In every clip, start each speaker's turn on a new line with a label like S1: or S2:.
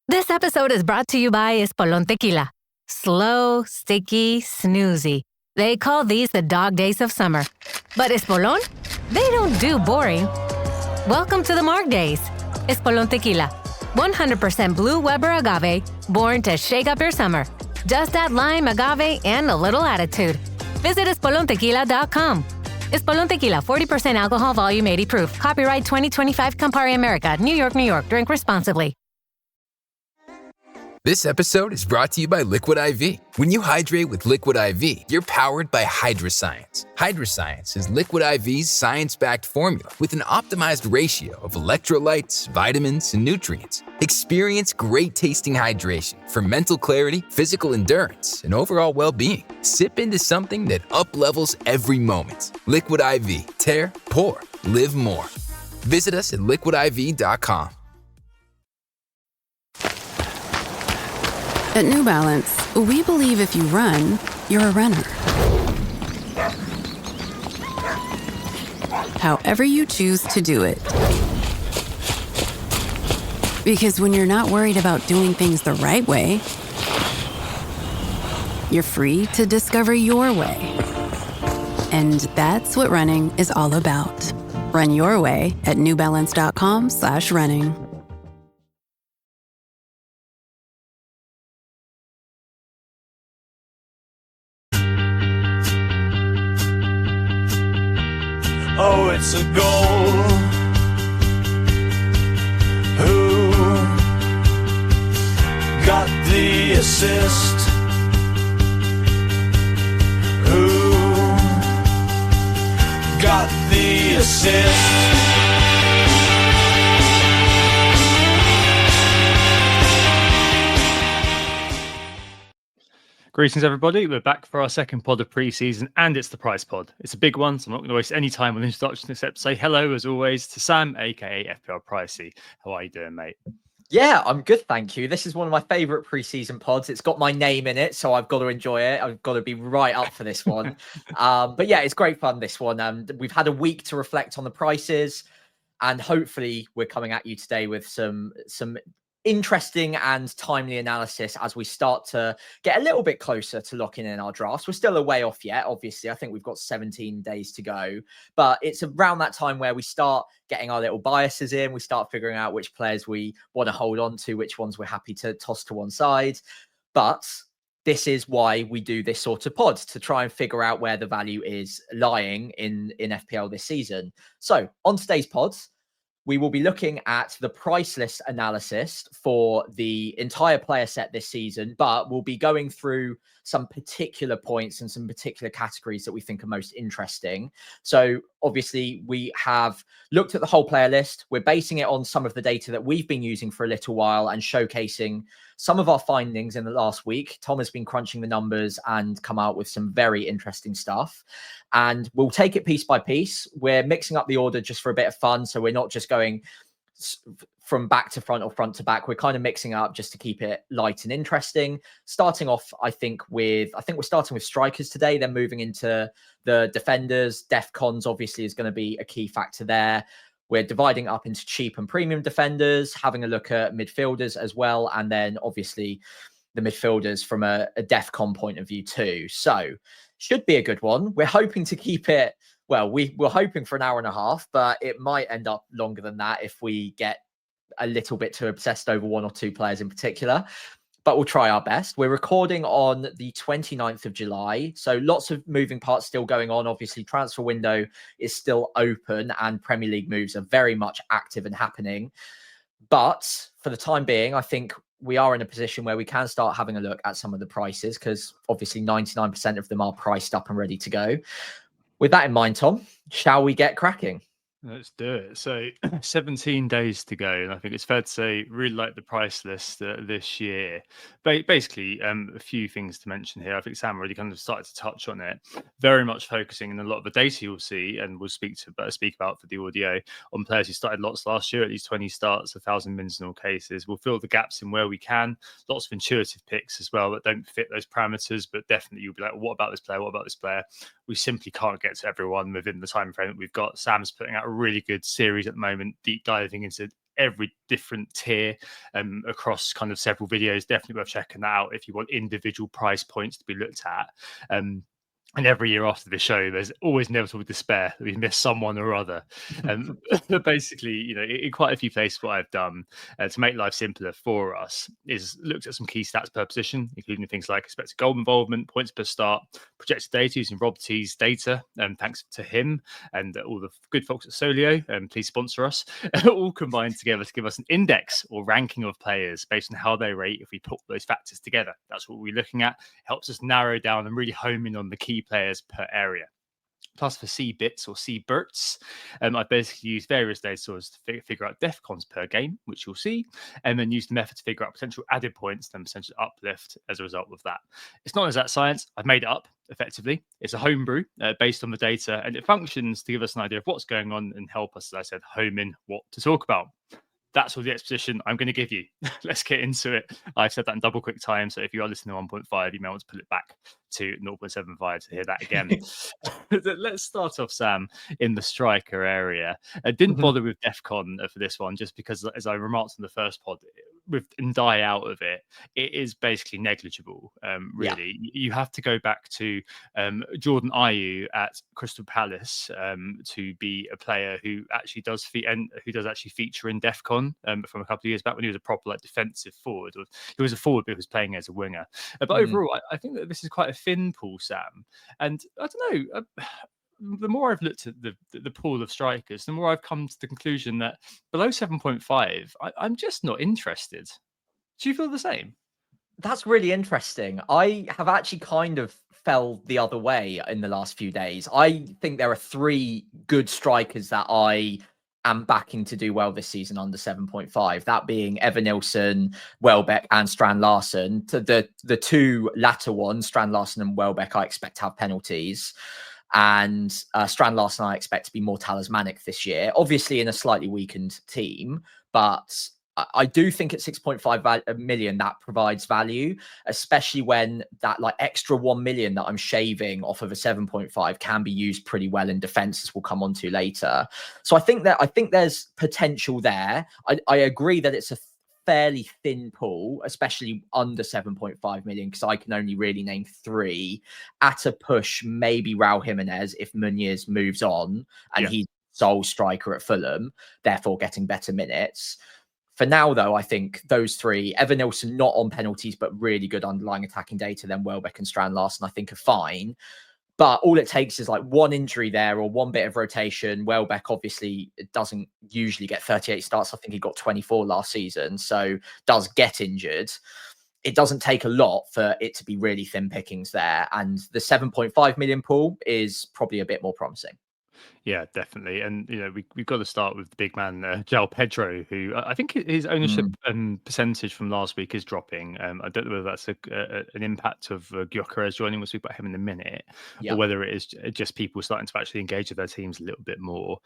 S1: This episode is brought to you by Espolón Tequila. Slow, sticky, snoozy. They call these the dog days of summer. But Espolón? They don't do boring. Welcome to the Marg Days. Espolón Tequila. 100% blue Weber agave, born to shake up your summer. Just add lime, agave, and a little attitude. Visit espolontequila.com. Espolón Tequila, 40% alcohol, volume 80 proof. Copyright 2025 Campari America, New York, New York. Drink responsibly.
S2: This episode is brought to you by Liquid IV. When you hydrate with Liquid IV, you're powered by Hydroscience. Hydroscience is Liquid IV's science-backed formula with an optimized ratio of electrolytes, vitamins, and nutrients. Experience great-tasting hydration for mental clarity, physical endurance, and overall well-being. Sip into something that up-levels every moment. Liquid IV. Tear, pour, live more. Visit us at liquidiv.com.
S3: At New Balance, we believe if you run, you're a runner. However you choose to do it. Because when you're not worried about doing things the right way, you're free to discover your way. And that's what running is all about. Run your way at newbalance.com/running.
S4: Oh, it's a goal. Who got the assist? Who got the assist?
S5: Greetings, everybody. We're back for our second pod of pre-season, and it's the Price Pod. It's a big one, so I'm not going to waste any time on the introduction except say hello, as always, to Sam, aka FPL Pricey. How are you doing, mate?
S6: Yeah, I'm good, thank you. This is one of my favourite pre-season pods. It's got my name in it, so I've got to enjoy it. I've got to be right up for this one. But yeah, it's great fun, this one. We've had a week to reflect on the prices, and hopefully we're coming at you today with some interesting and timely analysis as we start to get a little bit closer to locking in our drafts. We're still a way off yet, obviously. I think we've got 17 days to go, but it's around that time where we start getting our little biases in. We start figuring out which players we want to hold on to, which ones we're happy to toss to one side. But this is why we do this sort of pod, to try and figure out where the value is lying in FPL this season. So on today's pods, we will be looking at the price list analysis for the entire player set this season, but we'll be going through some particular points and some particular categories that we think are most interesting. So obviously we have looked at the whole player list. We're basing it on some of the data that we've been using for a little while and showcasing some of our findings in the last week. Tom has been crunching the numbers and come out with some very interesting stuff. And we'll take it piece by piece. We're mixing up the order just for a bit of fun. So we're not just going from back to front or front to back. We're kind of mixing up just to keep it light and interesting. Starting off, I think we're starting with strikers today, then moving into the defenders. Defcons obviously is going to be a key factor there. We're dividing up into cheap and premium defenders, having a look at midfielders as well. And then obviously the midfielders from a Defcon point of view too. So should be a good one. We're hoping to keep it, well, we're hoping for an hour and a half, but it might end up longer than that if we get a little bit too obsessed over one or two players in particular. But we'll try our best. We're recording on the 29th of July. So lots of moving parts still going on. Obviously, transfer window is still open and Premier League moves are very much active and happening. But for the time being, I think we are in a position where we can start having a look at some of the prices, because obviously 99% of them are priced up and ready to go. With that in mind, Tom, shall we get cracking?
S5: Let's do it. So 17 days to go. And I think it's fair to say, really like the price list this year. Basically, a few things to mention here. I think Sam already kind of started to touch on it. Very much focusing in a lot of the data you'll see, and we'll speak about for the audio, on players who started lots last year, at least 20 starts, 1,000 wins in all cases. We'll fill the gaps in where we can. Lots of intuitive picks as well that don't fit those parameters, but definitely you'll be like, what about this player? What about this player? We simply can't get to everyone within the time frame that we've got. Sam's putting out a really good series at the moment, deep diving into every different tier across kind of several videos. Definitely worth checking that out if you want individual price points to be looked at. And every year after the show, there's always inevitable despair that we miss someone or other. But basically, you know, in quite a few places, what I've done to make life simpler for us is looked at some key stats per position, including things like expected goal involvement, points per start, projected data using Rob T's data. Thanks to him and all the good folks at Solio. Please sponsor us. All combined together to give us an index or ranking of players based on how they rate if we put those factors together. That's what we're looking at. It helps us narrow down and really home in on the key players per area. Plus, for C bits or C Berts, I basically use various data sources to figure out defcons per game, which you'll see, and then use the method to figure out potential added points and potential uplift as a result of that. It's not exact science. I've made it up effectively. It's a homebrew based on the data, and it functions to give us an idea of what's going on and help us, as I said, home in what to talk about. That's all the exposition I'm going to give you. Let's get into it. I've said that in double quick time, so if you are listening to 1.5, you may want to pull it back to 0.75 to hear that again. Let's start off, Sam, in the striker area. I didn't bother with DEFCON for this one, just because, as I remarked in the first pod, with die out of it, it is basically negligible. Really, you have to go back to Jordan Ayew at Crystal Palace to be a player who actually does feature in DEFCON from a couple of years back when he was a proper like defensive forward. He was a forward, but he was playing as a winger. But overall, I think that this is quite a thin pool, Sam. And I don't know. The more I've looked at the pool of strikers, the more I've come to the conclusion that below 7.5, I'm just not interested. Do you feel the same?
S6: That's really interesting. I have actually kind of fell the other way in the last few days. I think there are 3 good strikers that I am backing to do well this season under 7.5. That being Evan Nilsson, Welbeck, and Strand Larsen. To the 2 latter ones, Strand Larsen and Welbeck, I expect to have penalties. And Strand Larsen, I expect to be more talismanic this year, obviously in a slightly weakened team. But I do think at 6.5 million, that provides value, especially when that like extra 1 million that I'm shaving off of a 7.5 can be used pretty well in defense, as we'll come on to later. So I think there's potential there. I agree that it's a fairly thin pool, especially under 7.5 million, because I can only really name 3. At a push, maybe Raul Jimenez if Munoz moves on and he's sole striker at Fulham, therefore getting better minutes. For now, though, I think those 3, Evan Nilsson not on penalties, but really good underlying attacking data, then Welbeck and Strand Larsen, I think are fine. But all it takes is like 1 injury there or 1 bit of rotation. Welbeck obviously doesn't usually get 38 starts. I think he got 24 last season, so does get injured. It doesn't take a lot for it to be really thin pickings there. And the 7.5 million pool is probably a bit more promising.
S5: Yeah, definitely. And, you know, we've got to start with the big man, João Pedro, who I think his ownership percentage from last week is dropping. I don't know whether that's an impact of Gyökeres joining. We'll speak about him in a minute, or whether it is just people starting to actually engage with their teams a little bit more.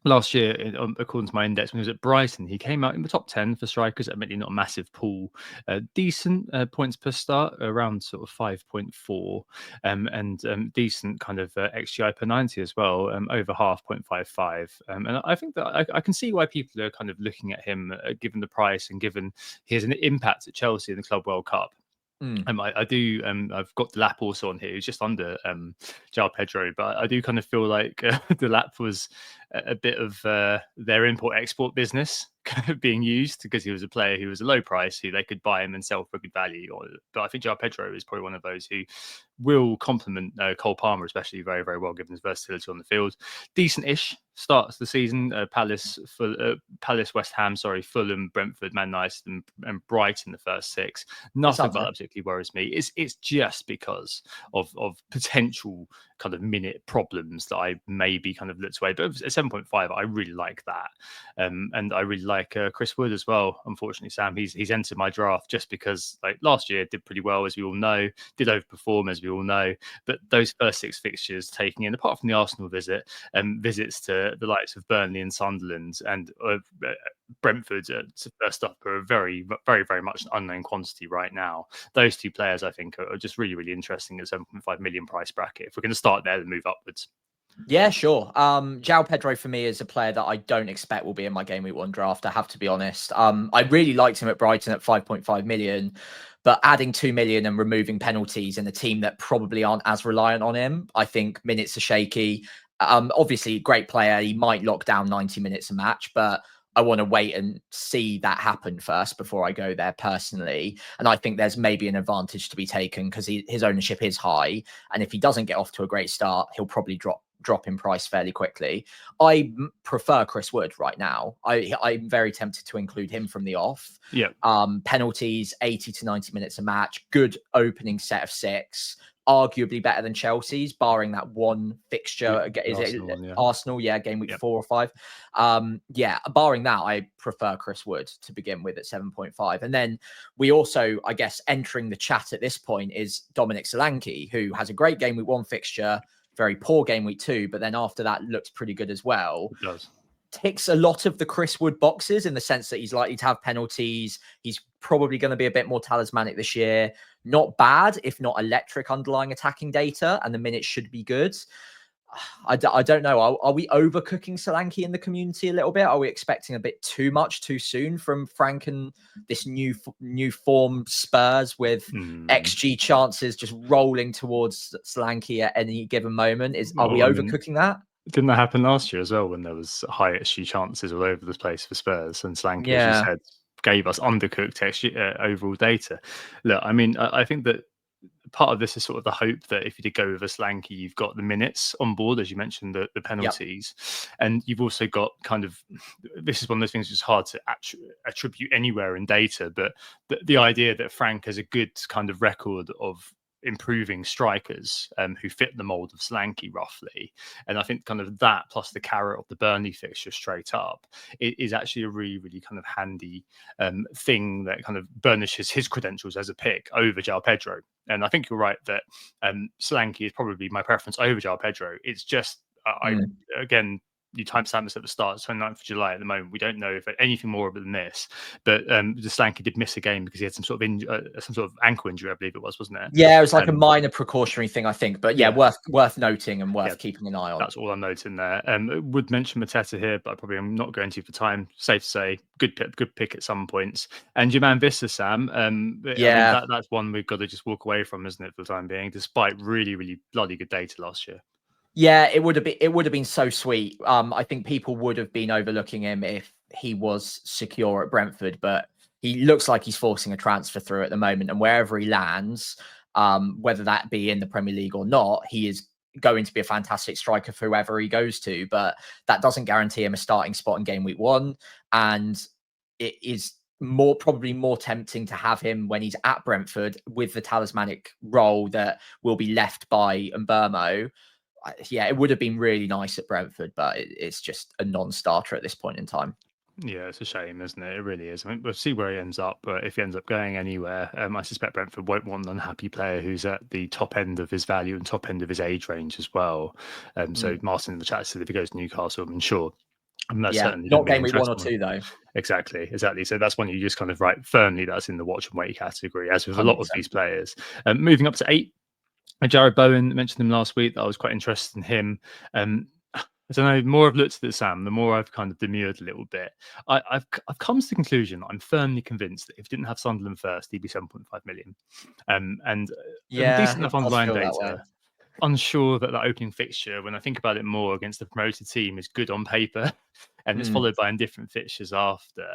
S5: Last year, according to my index, when he was at Brighton, he came out in the top 10 for strikers. Admittedly, not a massive pool, decent points per start, around sort of 5.4, and decent kind of XGI per 90 as well, over half 0.55. And I think that I can see why people are kind of looking at him, given the price and given he has an impact at Chelsea in the Club World Cup. I do. I've got the lap also on here. It's just under João Pedro, but I do kind of feel like the lap was a bit of their import-export business being used, because he was a player who was a low price, who they could buy him and sell for good value. But I think João Pedro is probably one of those who will complement Cole Palmer, especially very, very well, given his versatility on the field. Decent-ish starts the season. Palace, West Ham, Fulham, Brentford, Man United, and Brighton the first 6. Nothing about that particularly worries me. It's just because of potential kind of minute problems that I maybe kind of looked away. But at 7.5, I really like that, and I really like Chris Wood as well. Unfortunately, Sam, he's entered my draft just because like last year did pretty well, as we all know, did overperform, as we all know. But those first 6 fixtures taking in, apart from the Arsenal visit, visits to the likes of Burnley and Sunderland and Brentford first up are a very, very, very much an unknown quantity right now. Those 2 players, I think, are just really, really interesting at 7.5 million price bracket. If we're going to start there and move upwards.
S6: Yeah, sure. João Pedro for me is a player that I don't expect will be in my game week 1 draft. I have to be honest. I really liked him at Brighton at 5.5 million, but adding 2 million and removing penalties in a team that probably aren't as reliant on him, I think minutes are shaky. Obviously, great player. He might lock down 90 minutes a match, but I want to wait and see that happen first before I go there personally. And I think there's maybe an advantage to be taken because his ownership is high. And if he doesn't get off to a great start, he'll probably drop in price fairly quickly. I prefer Chris Wood right now. I'm very tempted to include him from the off.
S5: Yeah.
S6: Penalties, 80 to 90 minutes a match, good opening set of 6, arguably better than Chelsea's, barring that one fixture. Is
S5: Arsenal
S6: it
S5: one, yeah.
S6: Arsenal? Yeah, game week
S5: Yep.
S6: 4 or 5. Yeah, barring that, I prefer Chris Wood to begin with at 7.5. And then we also, I guess, entering the chat at this point is Dominic Solanke, who has a great game week 1 fixture, very poor game week 2, but then after that looks pretty good as well.
S5: It does.
S6: Ticks a lot of the Chris Wood boxes in the sense that he's likely to have penalties. He's probably going to be a bit more talismanic this year. Not bad, if not electric underlying attacking data, and the minutes should be good. I don't know. Are we overcooking Solanke in the community a little bit? Are we expecting a bit too much too soon from Frank and this new form Spurs with XG chances just rolling towards Solanke at any given moment? Are we overcooking that?
S5: Didn't that happen last year as well when there was high XG chances all over the place for Spurs, and Solanke, as you said, gave us undercooked XG, overall data? Look, I mean, I think that part of this is sort of the hope that if you did go with a Solanke, you've got the minutes on board, as you mentioned, the penalties, and you've also got kind of, this is one of those things that's hard to attribute anywhere in data, but the idea that Frank has a good kind of record of improving strikers who fit the mold of Solanke roughly, and I think kind of that plus the carrot of the Burnley fixture straight up is actually a really kind of handy thing that kind of burnishes his credentials as a pick over João Pedro. And I think you're right that Solanke is probably my preference over João Pedro. It's just again, you timestamp this at the start, 29th of July at the moment. We don't know if anything more than this, but the Solanke did miss a game because he had some sort of ankle injury, I believe it was, wasn't it?
S6: Yeah, it was like a minor precautionary thing, I think. But yeah, worth noting and worth keeping an eye on.
S5: That's all I'm noting there. Would mention Mateta here, but probably I'm not going to for time. Safe to say, good pick at some points. And your man Vista, Sam. I mean, that's one we've got to just walk away from, isn't it, for the time being, despite really bloody good data last year.
S6: Yeah, it would have been so sweet. I think people would have been overlooking him if he was secure at Brentford, but he looks like he's forcing a transfer through at the moment. And wherever he lands, whether that be in the Premier League or not, he is going to be a fantastic striker for whoever he goes to. But that doesn't guarantee him a starting spot in game week 1. And it is probably more tempting to have him when he's at Brentford with the talismanic role that will be left by Mbermo. Yeah, it would have been really nice at Brentford, but it's just a non-starter at this point in time.
S5: Yeah, it's a shame, isn't it? It really is. I mean, we'll see where he ends up, but if he ends up going anywhere, I suspect Brentford won't want an unhappy player who's at the top end of his value and top end of his age range as well. So Martin in the chat said if he goes to Newcastle, I'm sure. And that's certainly
S6: not game week 1 or 2 though.
S5: Exactly. So that's one you just kind of write firmly that's in the watch and wait category, as with 100%. A lot of these players. Moving up to 8. Jared Bowen, mentioned him last week. I was quite interested in him. I don't know. The more I've looked at it, Sam, the more I've kind of demurred a little bit. I've come to the conclusion that I'm firmly convinced that if he didn't have Sunderland first, he'd be 7.5 million. And decent enough underlying data. Unsure that opening fixture, when I think about it more against the promoted team, is good on paper, and it's followed by indifferent fixtures after.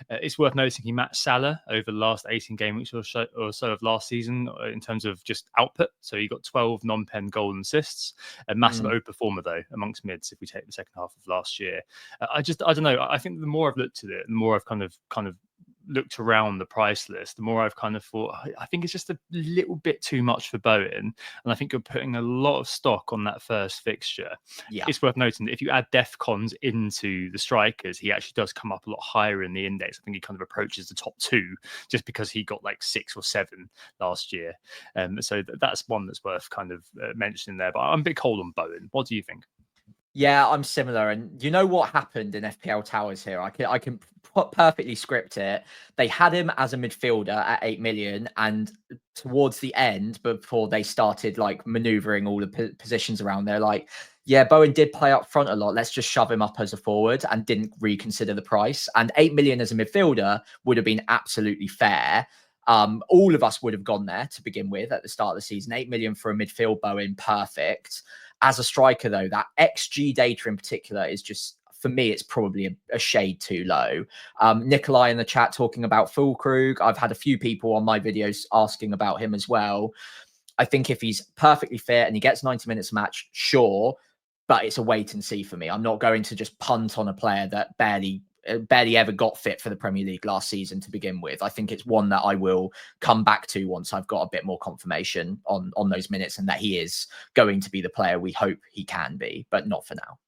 S5: It's worth noting he matched Salah over the last 18 game weeks or so of last season in terms of just output. So he got 12 non-pen goal and assists. A massive overperformer though amongst mids if we take the second half of last year. I don't know. I think the more I've looked at it, the more I've kind of looked around the price list, the more I've kind of thought, I think it's just a little bit too much for Bowen. And I think you're putting a lot of stock on that first fixture. Yeah. It's worth noting that if you add DEFCONs into the strikers, he actually does come up a lot higher in the index. I think he kind of approaches the top 2 just because he got like 6 or 7 last year. So that's one that's worth kind of mentioning there. But I'm a bit cold on Bowen. What do you think?
S6: Yeah, I'm similar. And you know what happened in FPL Towers here? I can perfectly script it. They had him as a midfielder at 8 million. And towards the end, before they started like maneuvering all the positions around, they're like, Yeah, Bowen did play up front a lot. Let's just shove him up as a forward and didn't reconsider the price. And 8 million as a midfielder would have been absolutely fair. All of us would have gone there to begin with at the start of the season. 8 million for a midfield Bowen, perfect. As a striker, though, that XG data in particular is just, for me, it's probably a shade too low. Nikolai in the chat talking about Fulkrug. I've had a few people on my videos asking about him as well. I think if he's perfectly fit and he gets 90 minutes a match, sure, but it's a wait and see for me. I'm not going to just punt on a player that barely ever got fit for the Premier League last season to begin with. I think it's one that I will come back to once I've got a bit more confirmation on those minutes and that he is going to be the player we hope he can be, but not for now.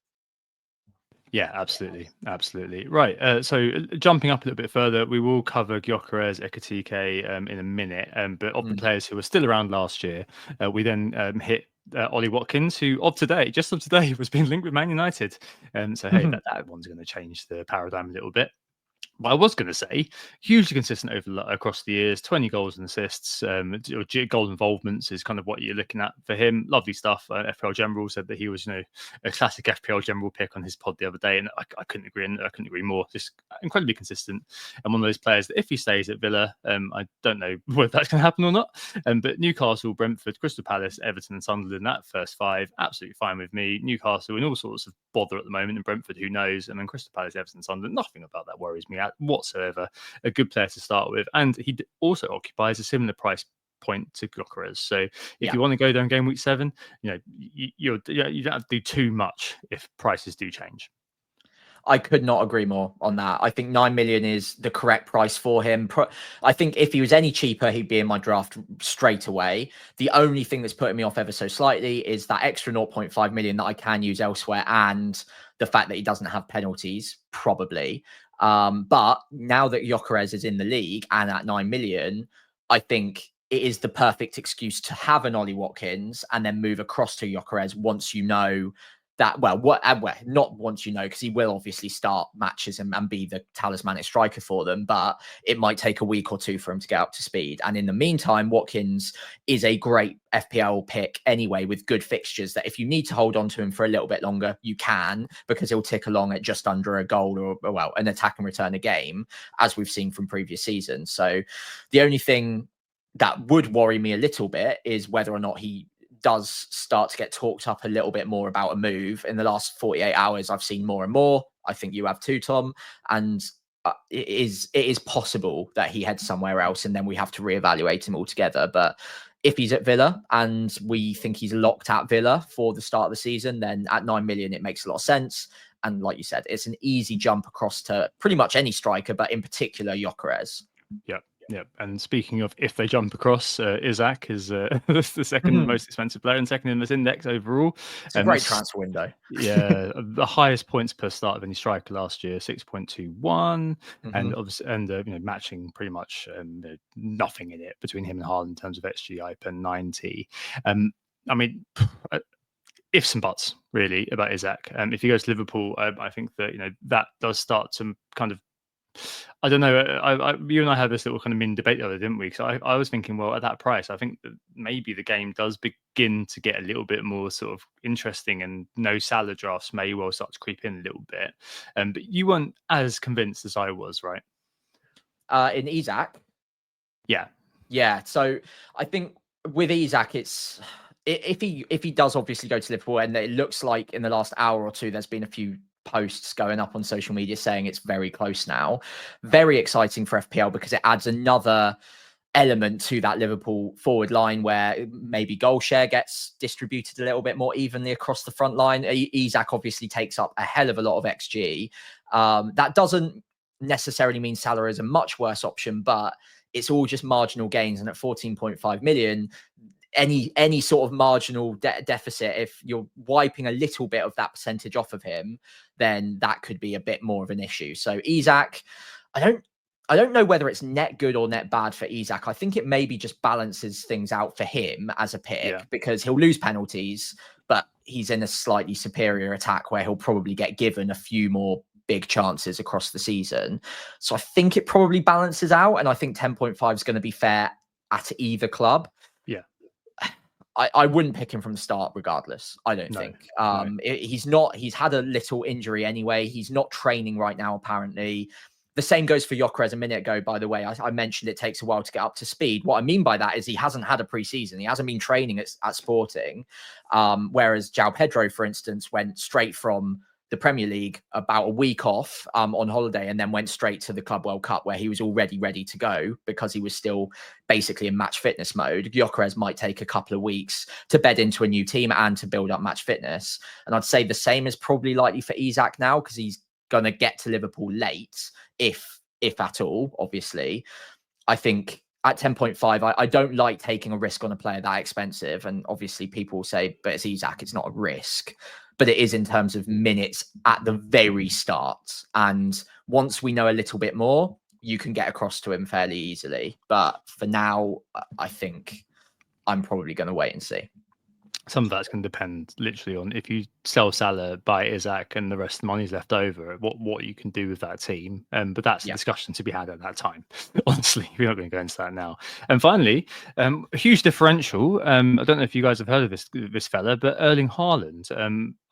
S5: Yeah, absolutely. Right. So jumping up a little bit further, we will cover Gyökeres, Ekitike in a minute. But of the players who were still around last year, we then hit Ollie Watkins, who just of today was being linked with Man United. So hey, that one's going to change the paradigm a little bit. But I was going to say, hugely consistent across the years, 20 goals and assists, goal involvements is kind of what you're looking at for him. Lovely stuff. FPL General said that he was, a classic FPL General pick on his pod the other day, and I couldn't agree more. Just incredibly consistent, and one of those players that if he stays at Villa, I don't know whether that's going to happen or not. But Newcastle, Brentford, Crystal Palace, Everton, and Sunderland, that first five, absolutely fine with me. Newcastle in all sorts of bother at the moment, and Brentford, who knows? And then Crystal Palace, Everton, Sunderland, nothing about that worries me whatsoever. A good player to start with, and he also occupies a similar price point to Gyökeres. So if you want to go down game week 7, you don't have to do too much if prices do change.
S6: I could not agree more on that. I think 9 million is the correct price for him. I think if he was any cheaper, he'd be in my draft straight away. The only thing that's putting me off ever so slightly is that extra 0.5 million that I can use elsewhere, and the fact that he doesn't have penalties, probably. But now that Gyökeres is in the league and at 9 million, I think it is the perfect excuse to have an Ollie Watkins and then move across to Gyökeres once you know that, not once you know, because he will obviously start matches and be the talismanic striker for them, but it might take a week or two for him to get up to speed. And in the meantime, Watkins is a great FPL pick anyway, with good fixtures that if you need to hold on to him for a little bit longer, you can, because he'll tick along at just under a goal or an attack and return a game, as we've seen from previous seasons. So the only thing that would worry me a little bit is whether or not he does start to get talked up a little bit more about a move. In the last 48 hours, I've seen more and more. I think you have too, Tom. And it is possible that he heads somewhere else and then we have to reevaluate him altogether. But if he's at Villa and we think he's locked at Villa for the start of the season, then at 9 million, it makes a lot of sense. And like you said, it's an easy jump across to pretty much any striker, but in particular, Gyökeres.
S5: Yeah, and speaking of if they jump across, Isaac is the second most expensive player and second in this index overall.
S6: It's a great transfer window.
S5: Yeah, the highest points per start of any striker last year, 6.21, and obviously, matching pretty much nothing in it between him and Haaland in terms of XGI per 90. I mean, ifs and buts really about Isaac. If he goes to Liverpool, I think that that does start to kind of, I don't know. You and I had this little kind of mini debate the other, didn't we? So I was thinking, well, at that price, I think that maybe the game does begin to get a little bit more sort of interesting, and no Salah drafts may well start to creep in a little bit. But you weren't as convinced as I was, right?
S6: In Isaac,
S5: yeah.
S6: So I think with Isaac, it's if he does obviously go to Liverpool, and it looks like in the last hour or two, there's been a few posts going up on social media saying it's very close now. Very exciting for FPL because it adds another element to that Liverpool forward line where maybe goal share gets distributed a little bit more evenly across the front line. Isaac obviously takes up a hell of a lot of XG. That doesn't necessarily mean Salah is a much worse option, but it's all just marginal gains. And at 14.5 million, any sort of marginal deficit, if you're wiping a little bit of that percentage off of him, then that could be a bit more of an issue. So Isaac, I don't know whether it's net good or net bad for Isaac. I think it maybe just balances things out for him as a pick, because he'll lose penalties, but he's in a slightly superior attack where he'll probably get given a few more big chances across the season. So I think it probably balances out, and I think 10.5 is going to be fair at either club. I wouldn't pick him from the start regardless. I don't
S5: No,
S6: think.
S5: no.
S6: He's had a little injury anyway. He's not training right now, apparently. The same goes for Gyökeres a minute ago, by the way. I mentioned it takes a while to get up to speed. What I mean by that is he hasn't had a preseason. He hasn't been training at Sporting. Whereas João Pedro, for instance, went straight from the Premier League about a week off on holiday and then went straight to the Club World Cup where he was already ready to go because he was still basically in match fitness mode. Gyökeres might take a couple of weeks to bed into a new team and to build up match fitness. And I'd say the same is probably likely for Isak now because he's going to get to Liverpool late, if at all, obviously. I think at 10.5, I don't like taking a risk on a player that expensive. And obviously people say, but it's Isak, it's not a risk. But it is in terms of minutes at the very start. And once we know a little bit more, you can get across to him fairly easily. But for now, I think I'm probably going to wait and see.
S5: Some of that's going to depend literally on if you sell Salah, buy Isak, and the rest of the money's left over, what you can do with that team. But that's a discussion to be had at that time. Honestly, we're not going to go into that now. And finally, a huge differential. I don't know if you guys have heard of this fella, but Erling Haaland,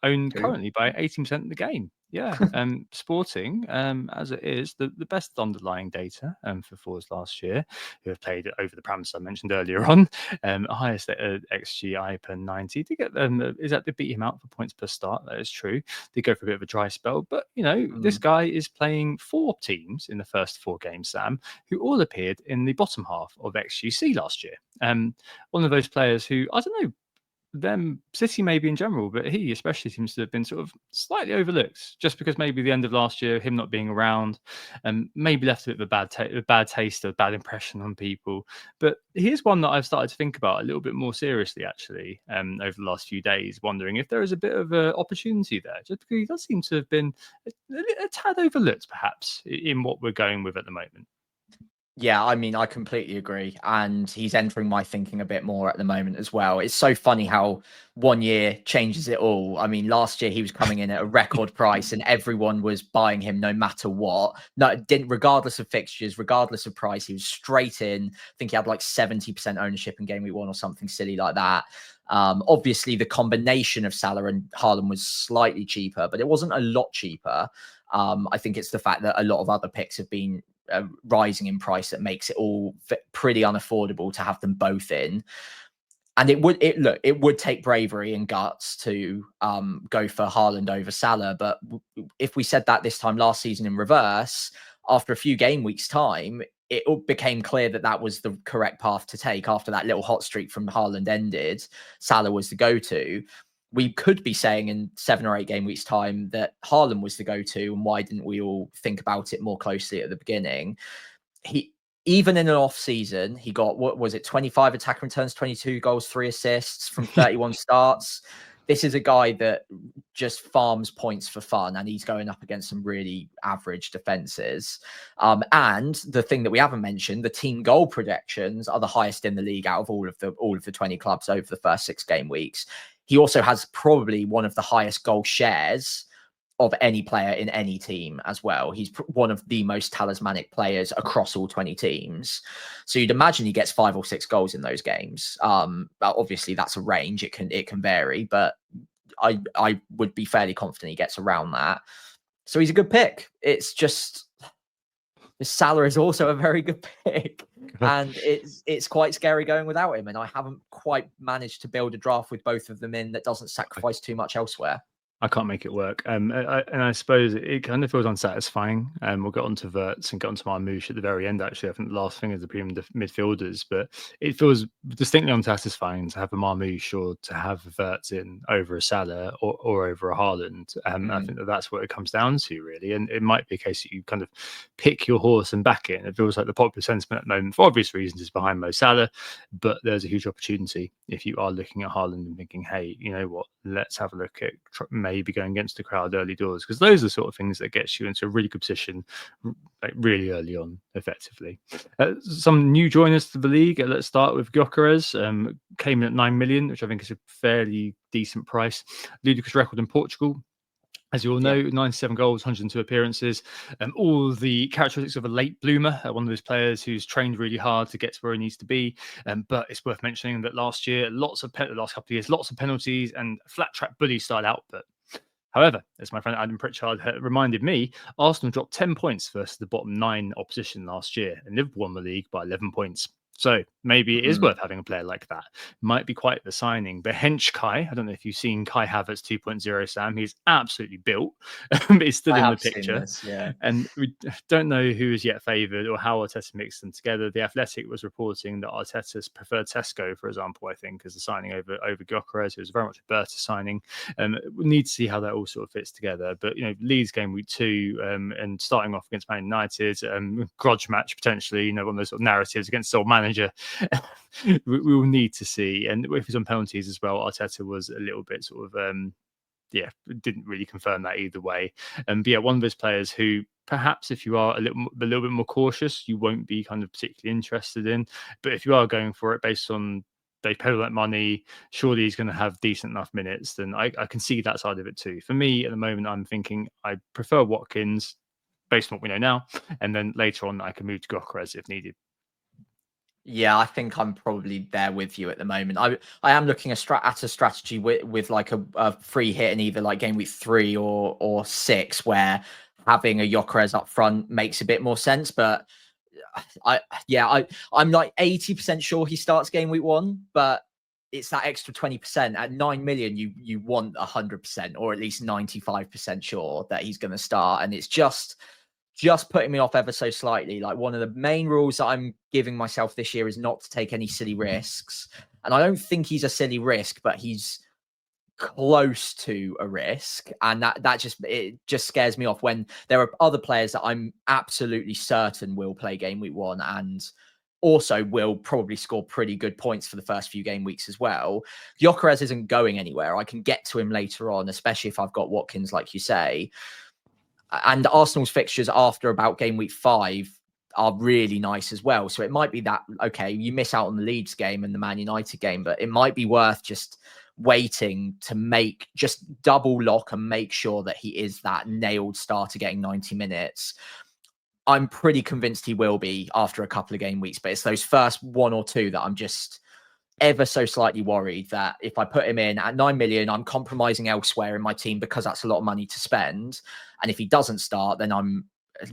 S5: owned currently by 18% of the game. Yeah, Sporting, as it is, the best underlying data for forwards last year, who have played over the parameters I mentioned earlier on, highest XGI per 90. They get is that they beat him out for points per start? That is true. They go for a bit of a dry spell, but this guy is playing 4 teams in the first 4 games, Sam, who all appeared in the bottom half of XGC last year. One of those players who, I don't know, them City maybe in general, but he especially seems to have been sort of slightly overlooked just because maybe the end of last year, him not being around, and maybe left a bit of a bad taste, a bad impression on people. But here's one that I've started to think about a little bit more seriously, actually, over the last few days, wondering if there is a bit of an opportunity there, just because he does seem to have been a tad overlooked, perhaps, in what we're going with at the moment.
S6: Yeah, I mean, I completely agree. And he's entering my thinking a bit more at the moment as well. It's so funny how 1 year changes it all. I mean, last year he was coming in at a record price and everyone was buying him no matter what. No, it didn't, regardless of fixtures, regardless of price, he was straight in. I think he had like 70% ownership in game week 1 or something silly like that. Obviously, the combination of Salah and Haaland was slightly cheaper, but it wasn't a lot cheaper. I think it's the fact that a lot of other picks have been rising in price that makes it all pretty unaffordable to have them both in. And it would take bravery and guts to go for Haaland over Salah. But if we said that this time last season in reverse, after a few game weeks time, it became clear that that was the correct path to take. After that little hot streak from Haaland ended, Salah was the go-to. We could be saying in 7 or 8 game weeks time that Haaland was the go-to, and why didn't we all think about it more closely at the beginning? Even in an off season, he got, what was it, 25 attack returns, 22 goals, 3 assists from 31 starts. This is a guy that just farms points for fun, and he's going up against some really average defenses. And the thing that we haven't mentioned, the team goal projections are the highest in the league out of all of the 20 clubs over the first 6 game weeks. He also has probably one of the highest goal shares of any player in any team as well. He's one of the most talismanic players across all 20 teams. So you'd imagine he gets 5 or 6 goals in those games. Obviously that's a range. It can vary, but I would be fairly confident he gets around that. So he's a good pick. It's just Salah is also a very good pick. And it's quite scary going without him. And I haven't quite managed to build a draft with both of them in that doesn't sacrifice too much elsewhere.
S5: I can't make it work. And I suppose it kind of feels unsatisfying. We'll get onto Verts and get onto Marmoush at the very end, actually. I think the last thing is the premium midfielders, but it feels distinctly unsatisfying to have a Marmoush or to have Verts in over a Salah or over a Haaland. I think that's what it comes down to, really. And it might be a case that you kind of pick your horse and back it. It feels like the popular sentiment at the moment, for obvious reasons, is behind Mo Salah, but there's a huge opportunity if you are looking at Haaland and thinking, hey, you know what, let's have a look at maybe going against the crowd early doors, because those are the sort of things that gets you into a really good position like really early on, effectively. Some new joiners to the league. Let's start with Gyökeres. Came in at 9 million, which I think is a fairly decent price. Ludicrous record in Portugal. As you all know, 97 goals, 102 appearances, all the characteristics of a late bloomer, one of those players who's trained really hard to get to where he needs to be. But it's worth mentioning that last year, the last couple of years, lots of penalties and flat track bully style output. However, as my friend Adam Pritchard reminded me, Arsenal dropped 10 points versus the bottom 9 opposition last year, and Liverpool won the league by 11 points. So maybe it is worth having a player like that. Might be quite the signing. But Hench Kai, I don't know if you've seen Kai Havertz 2.0, Sam. He's absolutely built, but he's still in the picture.
S6: This, yeah.
S5: And we don't know who is yet favoured or how Arteta mixed them together. The Athletic was reporting that Arteta's preferred Tesco, for example, I think, as a signing over Gyökeres. It was very much a Berta signing. We need to see how that all sort of fits together. But, Leeds game week 2 and starting off against Man United, grudge match potentially, one of those sort of narratives against the old manager. we will need to see. And if it's on penalties as well, Arteta was a little bit sort of didn't really confirm that either way. But yeah, one of those players who perhaps if you are a little bit more cautious, you won't be kind of particularly interested in. But if you are going for it based on they pay all that money, surely he's going to have decent enough minutes, then I can see that side of it too. For me at the moment, I'm thinking I prefer Watkins based on what we know now, and then later on I can move to Gyökeres if needed.
S6: Yeah, I think I'm probably there with you at the moment. I am looking at a strategy with like a free hit in either like game week 3 or 6, where having a Gyökeres up front makes a bit more sense. But I'm like 80% sure he starts game week 1, but it's that extra 20%. At 9 million, you want 100% or at least 95% sure that he's going to start, and it's just putting me off ever so slightly. Like, one of the main rules that I'm giving myself this year is not to take any silly risks. And I don't think he's a silly risk, but he's close to a risk. And that just scares me off when there are other players that I'm absolutely certain will play game week 1 and also will probably score pretty good points for the first few game weeks as well. Gyökeres isn't going anywhere. I can get to him later on, especially if I've got Watkins, like you say. And Arsenal's fixtures after about game week 5 are really nice as well. So it might be that, okay, you miss out on the Leeds game and the Man United game, but it might be worth just waiting to just double lock and make sure that he is that nailed starter getting 90 minutes. I'm pretty convinced he will be after a couple of game weeks, but it's those first 1 or 2 that I'm just ever so slightly worried that if I put him in at 9 million, I'm compromising elsewhere in my team because that's a lot of money to spend. And if he doesn't start, then I'm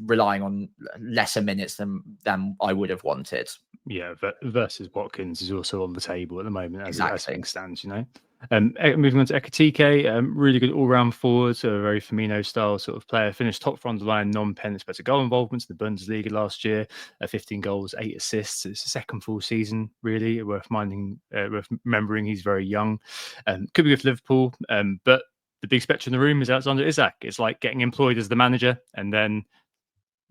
S6: relying on lesser minutes than I would have wanted.
S5: Yeah, versus Watkins is also on the table at the moment as things stands, Moving on to Ekitike, really good all-round forward, so a very Firmino-style sort of player. Finished top for underlying non-pen expected goal involvements in the Bundesliga last year, 15 goals, 8 assists. It's the second full season, really. Worth remembering he's very young. Could be with Liverpool, but the big spectre in the room is Alexander Isak. It's like getting employed as the manager, and then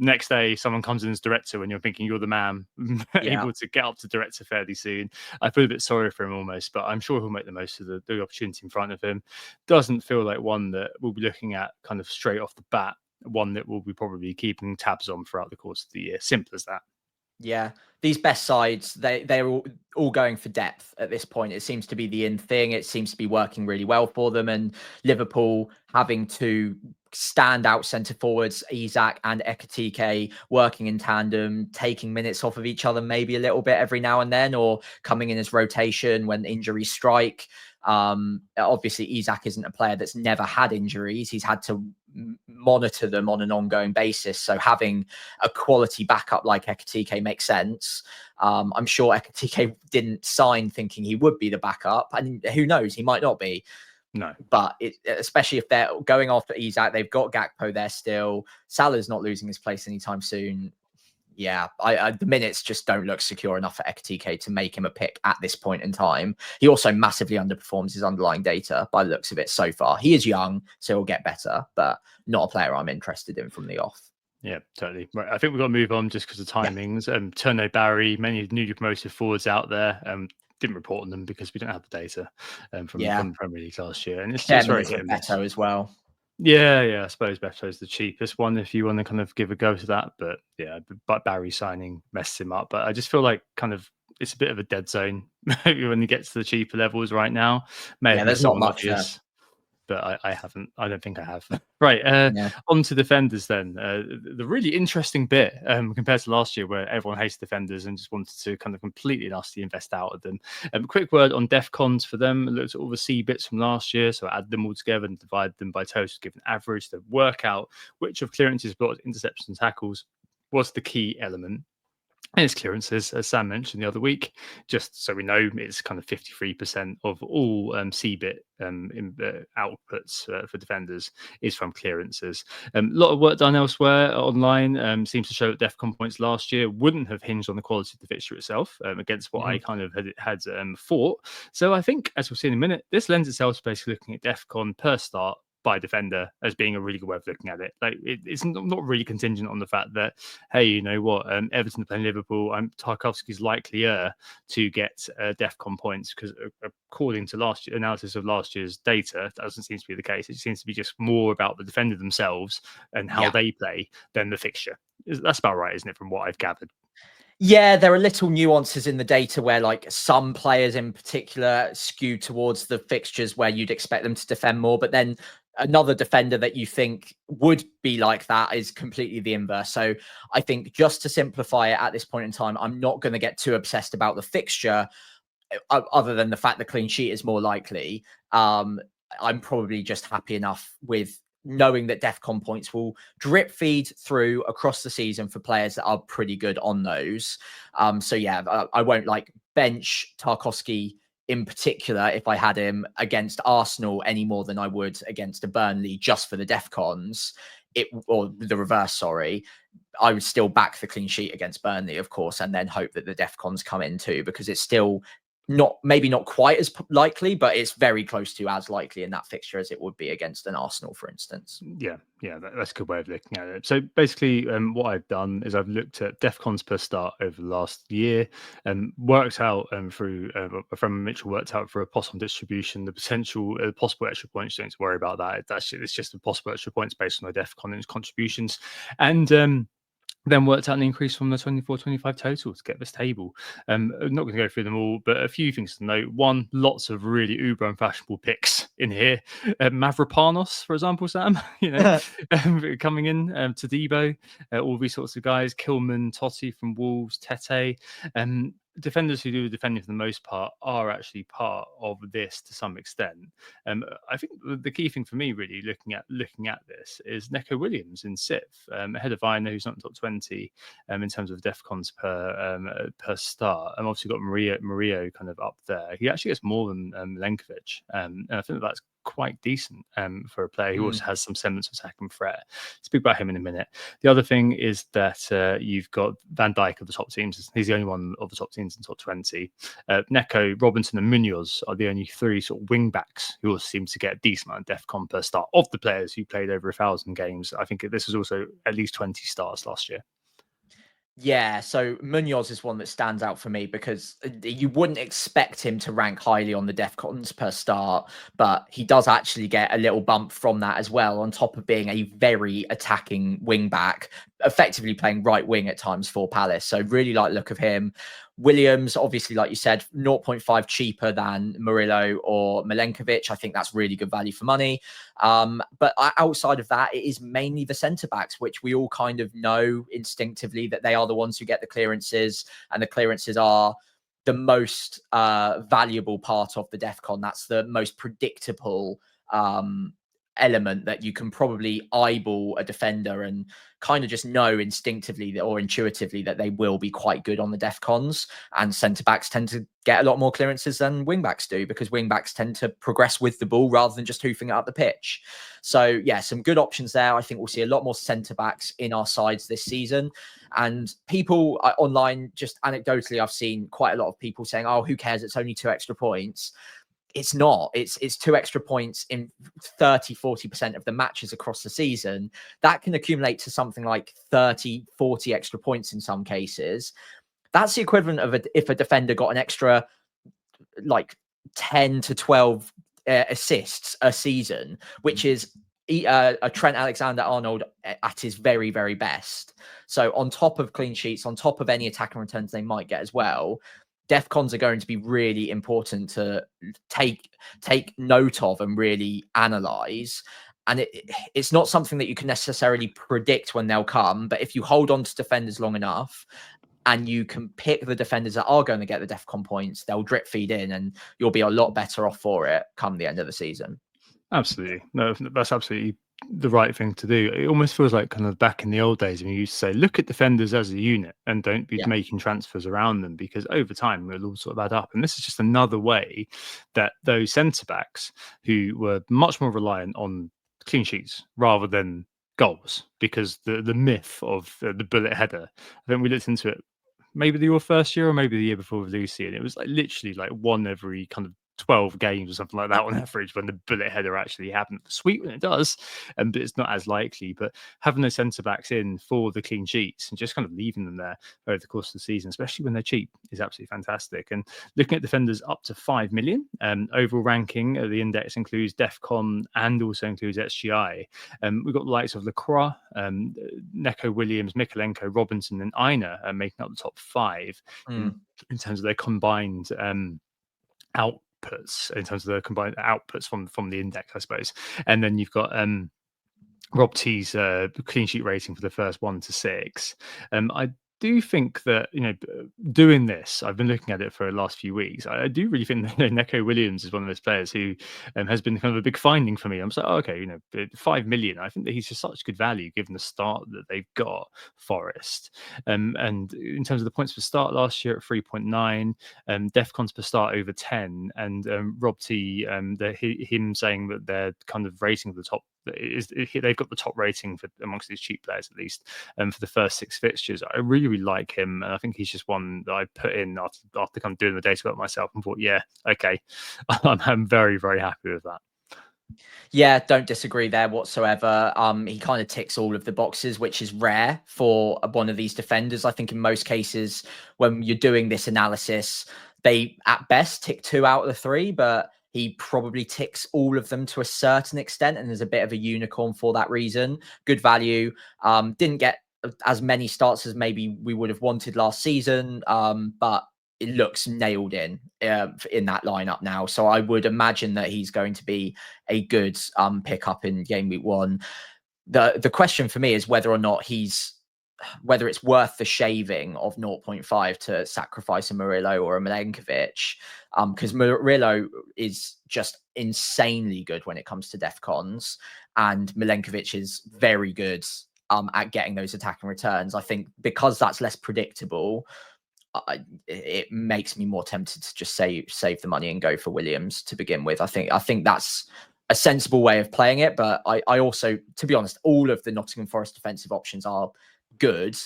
S5: next day someone comes in as director when you're thinking you're the man, able to get up to director fairly soon. I feel a bit sorry for him almost, but I'm sure he'll make the most of the opportunity in front of him. Doesn't feel like one that we'll be looking at kind of straight off the bat, one that we'll be probably keeping tabs on throughout the course of the year. Simple as that.
S6: Yeah, these best sides, they're all going for depth at this point. It seems to be the in thing. It seems to be working really well for them. And Liverpool having to stand out centre forwards, Isak and Ekitike, working in tandem, taking minutes off of each other maybe a little bit every now and then, or coming in as rotation when injuries strike. Obviously, Isak isn't a player that's never had injuries. He's had to monitor them on an ongoing basis. So having a quality backup like Ekitike makes sense. I'm sure Ekitike didn't sign thinking he would be the backup, and who knows, he might not be.
S5: No,
S6: but especially if they're going after Isak, they've got Gakpo there still. Salah's not losing his place anytime soon. Yeah, the minutes just don't look secure enough for Ekitike to make him a pick at this point in time. He also massively underperforms his underlying data by the looks of it so far. He is young, so he'll get better, but not a player I'm interested in from the off.
S5: Yeah, totally. Right, I think we've got to move on just because of timings. Turno Barry, many newly promoted forwards out there. Didn't report on them because we don't have the data from the Premier League last year. And it's just very hit and miss.
S6: Beto as well.
S5: Yeah, I suppose Beto is the cheapest one if you want to kind of give a go to that. But yeah, but Barry signing messed him up. But I just feel like kind of it's a bit of a dead zone when he gets to the cheaper levels right now.
S6: There's not much.
S5: but I haven't. I don't think I have. Right, on to defenders then. The really interesting bit compared to last year, where everyone hates defenders and just wanted to kind of completely nasty invest out of them. Quick word on defcons for them. I looked at all the C bits from last year, so I add them all together and divide them by totals, give an average to work out which of clearances, blocks, interceptions, and tackles was the key element. And its clearances, as Sam mentioned the other week, just so we know, it's kind of 53% of all CBIT outputs for defenders is from clearances. A lot of work done elsewhere online seems to show that DEFCON points last year wouldn't have hinged on the quality of the fixture itself against what I kind of had thought. So I think, as we'll see in a minute, this lends itself to basically looking at DEFCON per start by defender as being a really good way of looking at it. Like it's not really contingent on the fact that, hey, you know what, Everton playing Liverpool, Tarkowski's likelier to get DEFCON points, because according to analysis of last year's data, that doesn't seem to be the case. It seems to be just more about the defender themselves and how they play than the fixture. That's about right, isn't it, from what I've gathered?
S6: Yeah, there are little nuances in the data where like some players in particular skew towards the fixtures where you'd expect them to defend more, but then another defender that you think would be like that is completely the inverse. So I think, just to simplify it at this point in time, I'm not going to get too obsessed about the fixture other than the fact the clean sheet is more likely. I'm probably just happy enough with knowing that DEFCON points will drip feed through across the season for players that are pretty good on those. So yeah, I won't like bench Tarkowski in particular if I had him against Arsenal any more than I would against a Burnley just for the DEFCONs. Or the reverse, sorry. I would still back the clean sheet against Burnley, of course, and then hope that the DEFCONs come in too, because it's still maybe not quite as likely, but it's very close to as likely in that fixture as it would be against an Arsenal, for instance.
S5: Yeah, that's a good way of looking at it. So basically, what I've done is I've looked at DEFCONs per start over the last year and worked out through from Mitchell worked out for a possible distribution the potential possible extra points. Don't worry about that. It's just the possible extra points based on the DEFCON contributions, and then worked out an increase from the 24-25 total to get this table. I'm not going to go through them all, but a few things to note. One, lots of really uber and fashionable picks in here. Mavropanos, for example, Sam, coming in, to Debo, all these sorts of guys. Kilman, Totti from Wolves, Tete. Defenders who do the defending for the most part are actually part of this to some extent. I think the key thing for me, really, looking at this, is Neco Williams in sixth, ahead of Ina, who's not in top 20 in terms of DEFCONs per start. And obviously got Murillo kind of up there. He actually gets more than Milenkovic, and I think that's quite decent for a player who also has some semblance of attack and threat. Speak about him in a minute. The other thing is that you've got Van Dijk of the top teams. He's the only one of the top teams in top 20. Neco, Robinson and Munoz are the only three sort of wing backs who also seem to get a decent amount of DEFCON per start of the players who played over 1,000 games. I think this was also at least 20 stars last year.
S6: Yeah, so Munoz is one that stands out for me because you wouldn't expect him to rank highly on the DEFCONs per start, but he does actually get a little bump from that as well, on top of being a very attacking wing back, effectively playing right wing at times for Palace. So really like the look of him. Williams, obviously, like you said, 0.5 cheaper than Murillo or Milenkovic. I think that's really good value for money. But outside of that, it is mainly the centre-backs, which we all kind of know instinctively that they are the ones who get the clearances, and the clearances are the most valuable part of the DEFCON. That's the most predictable element that you can probably eyeball a defender and kind of just know instinctively or intuitively that they will be quite good on the DEFCONs. And centre backs tend to get a lot more clearances than wing backs do, because wing backs tend to progress with the ball rather than just hoofing it up the pitch. So yeah, some good options there. I think we'll see a lot more centre backs in our sides this season. And people online, just anecdotally, I've seen quite a lot of people saying, oh, who cares? It's only 2 extra points. It's not. It's 2 extra points in 30-40% of the matches across the season. That can accumulate to something like 30-40 extra points in some cases. That's the equivalent of if a defender got an extra like 10 to 12 assists a season, which is a Trent Alexander-Arnold at his very, very best. So on top of clean sheets, on top of any attack and returns they might get as well, DEFCONs are going to be really important to take note of and really analyze. And it's not something that you can necessarily predict when they'll come. But if you hold on to defenders long enough and you can pick the defenders that are going to get the DEFCON points, they'll drip feed in and you'll be a lot better off for it come the end of the season.
S5: Absolutely. No, that's absolutely the right thing to do. It almost feels like kind of back in the old days when you used to say, look at defenders as a unit and don't be making transfers around them, because over time it'll all sort of add up. And this is just another way that those centre backs who were much more reliant on clean sheets rather than goals, because the myth of the bullet header, I think we looked into it maybe your first year or maybe the year before with Lucy, and it was like literally like one every kind of 12 games or something like that on average when the bullet header actually happened. Sweet when it does, but it's not as likely. But having those centre backs in for the clean sheets and just kind of leaving them there over the course of the season, especially when they're cheap, is absolutely fantastic. And looking at defenders up to 5 million, overall ranking, the index includes DEFCON and also includes XGI. We've got the likes of Lacroix, Neco Williams, Mikolenko, Robinson, and Aina making up the top 5 in terms of their combined outputs, in terms of the combined outputs from the index, I suppose. And then you've got Rob T's clean sheet rating for the first 1 to 6. I do think that, doing this, I've been looking at it for the last few weeks. I do really think that Neco Williams is one of those players who has been kind of a big finding for me. I'm so okay, 5 million. I think that he's just such good value given the start that they've got, Forest. And in terms of the points per start last year at 3.9, DEFCONs per start over 10, and Rob T, him saying that they're kind of rating the top. They've got the top rating for amongst these cheap players, at least, for the first 6 fixtures. I really, really like him, and I think he's just one that I put in after kind of doing the data work myself and thought, yeah, okay, I'm very, very happy with that.
S6: Yeah, don't disagree there whatsoever. He kind of ticks all of the boxes, which is rare for one of these defenders. I think in most cases, when you're doing this analysis, they at best tick 2 out of the 3, but he probably ticks all of them to a certain extent, and there's a bit of a unicorn for that reason. Good value. Didn't get as many starts as maybe we would have wanted last season, but it looks nailed in that lineup now. So I would imagine that he's going to be a good pickup in game week 1. The question for me is whether or not whether it's worth the shaving of 0.5 to sacrifice a Murillo or a Milenkovic, because Murillo is just insanely good when it comes to DEFCONs, and Milenkovic is very good at getting those attacking returns. I think because that's less predictable, it makes me more tempted to just save the money and go for Williams to begin with. I think that's a sensible way of playing it, but I also, to be honest, all of the Nottingham Forest defensive options are good.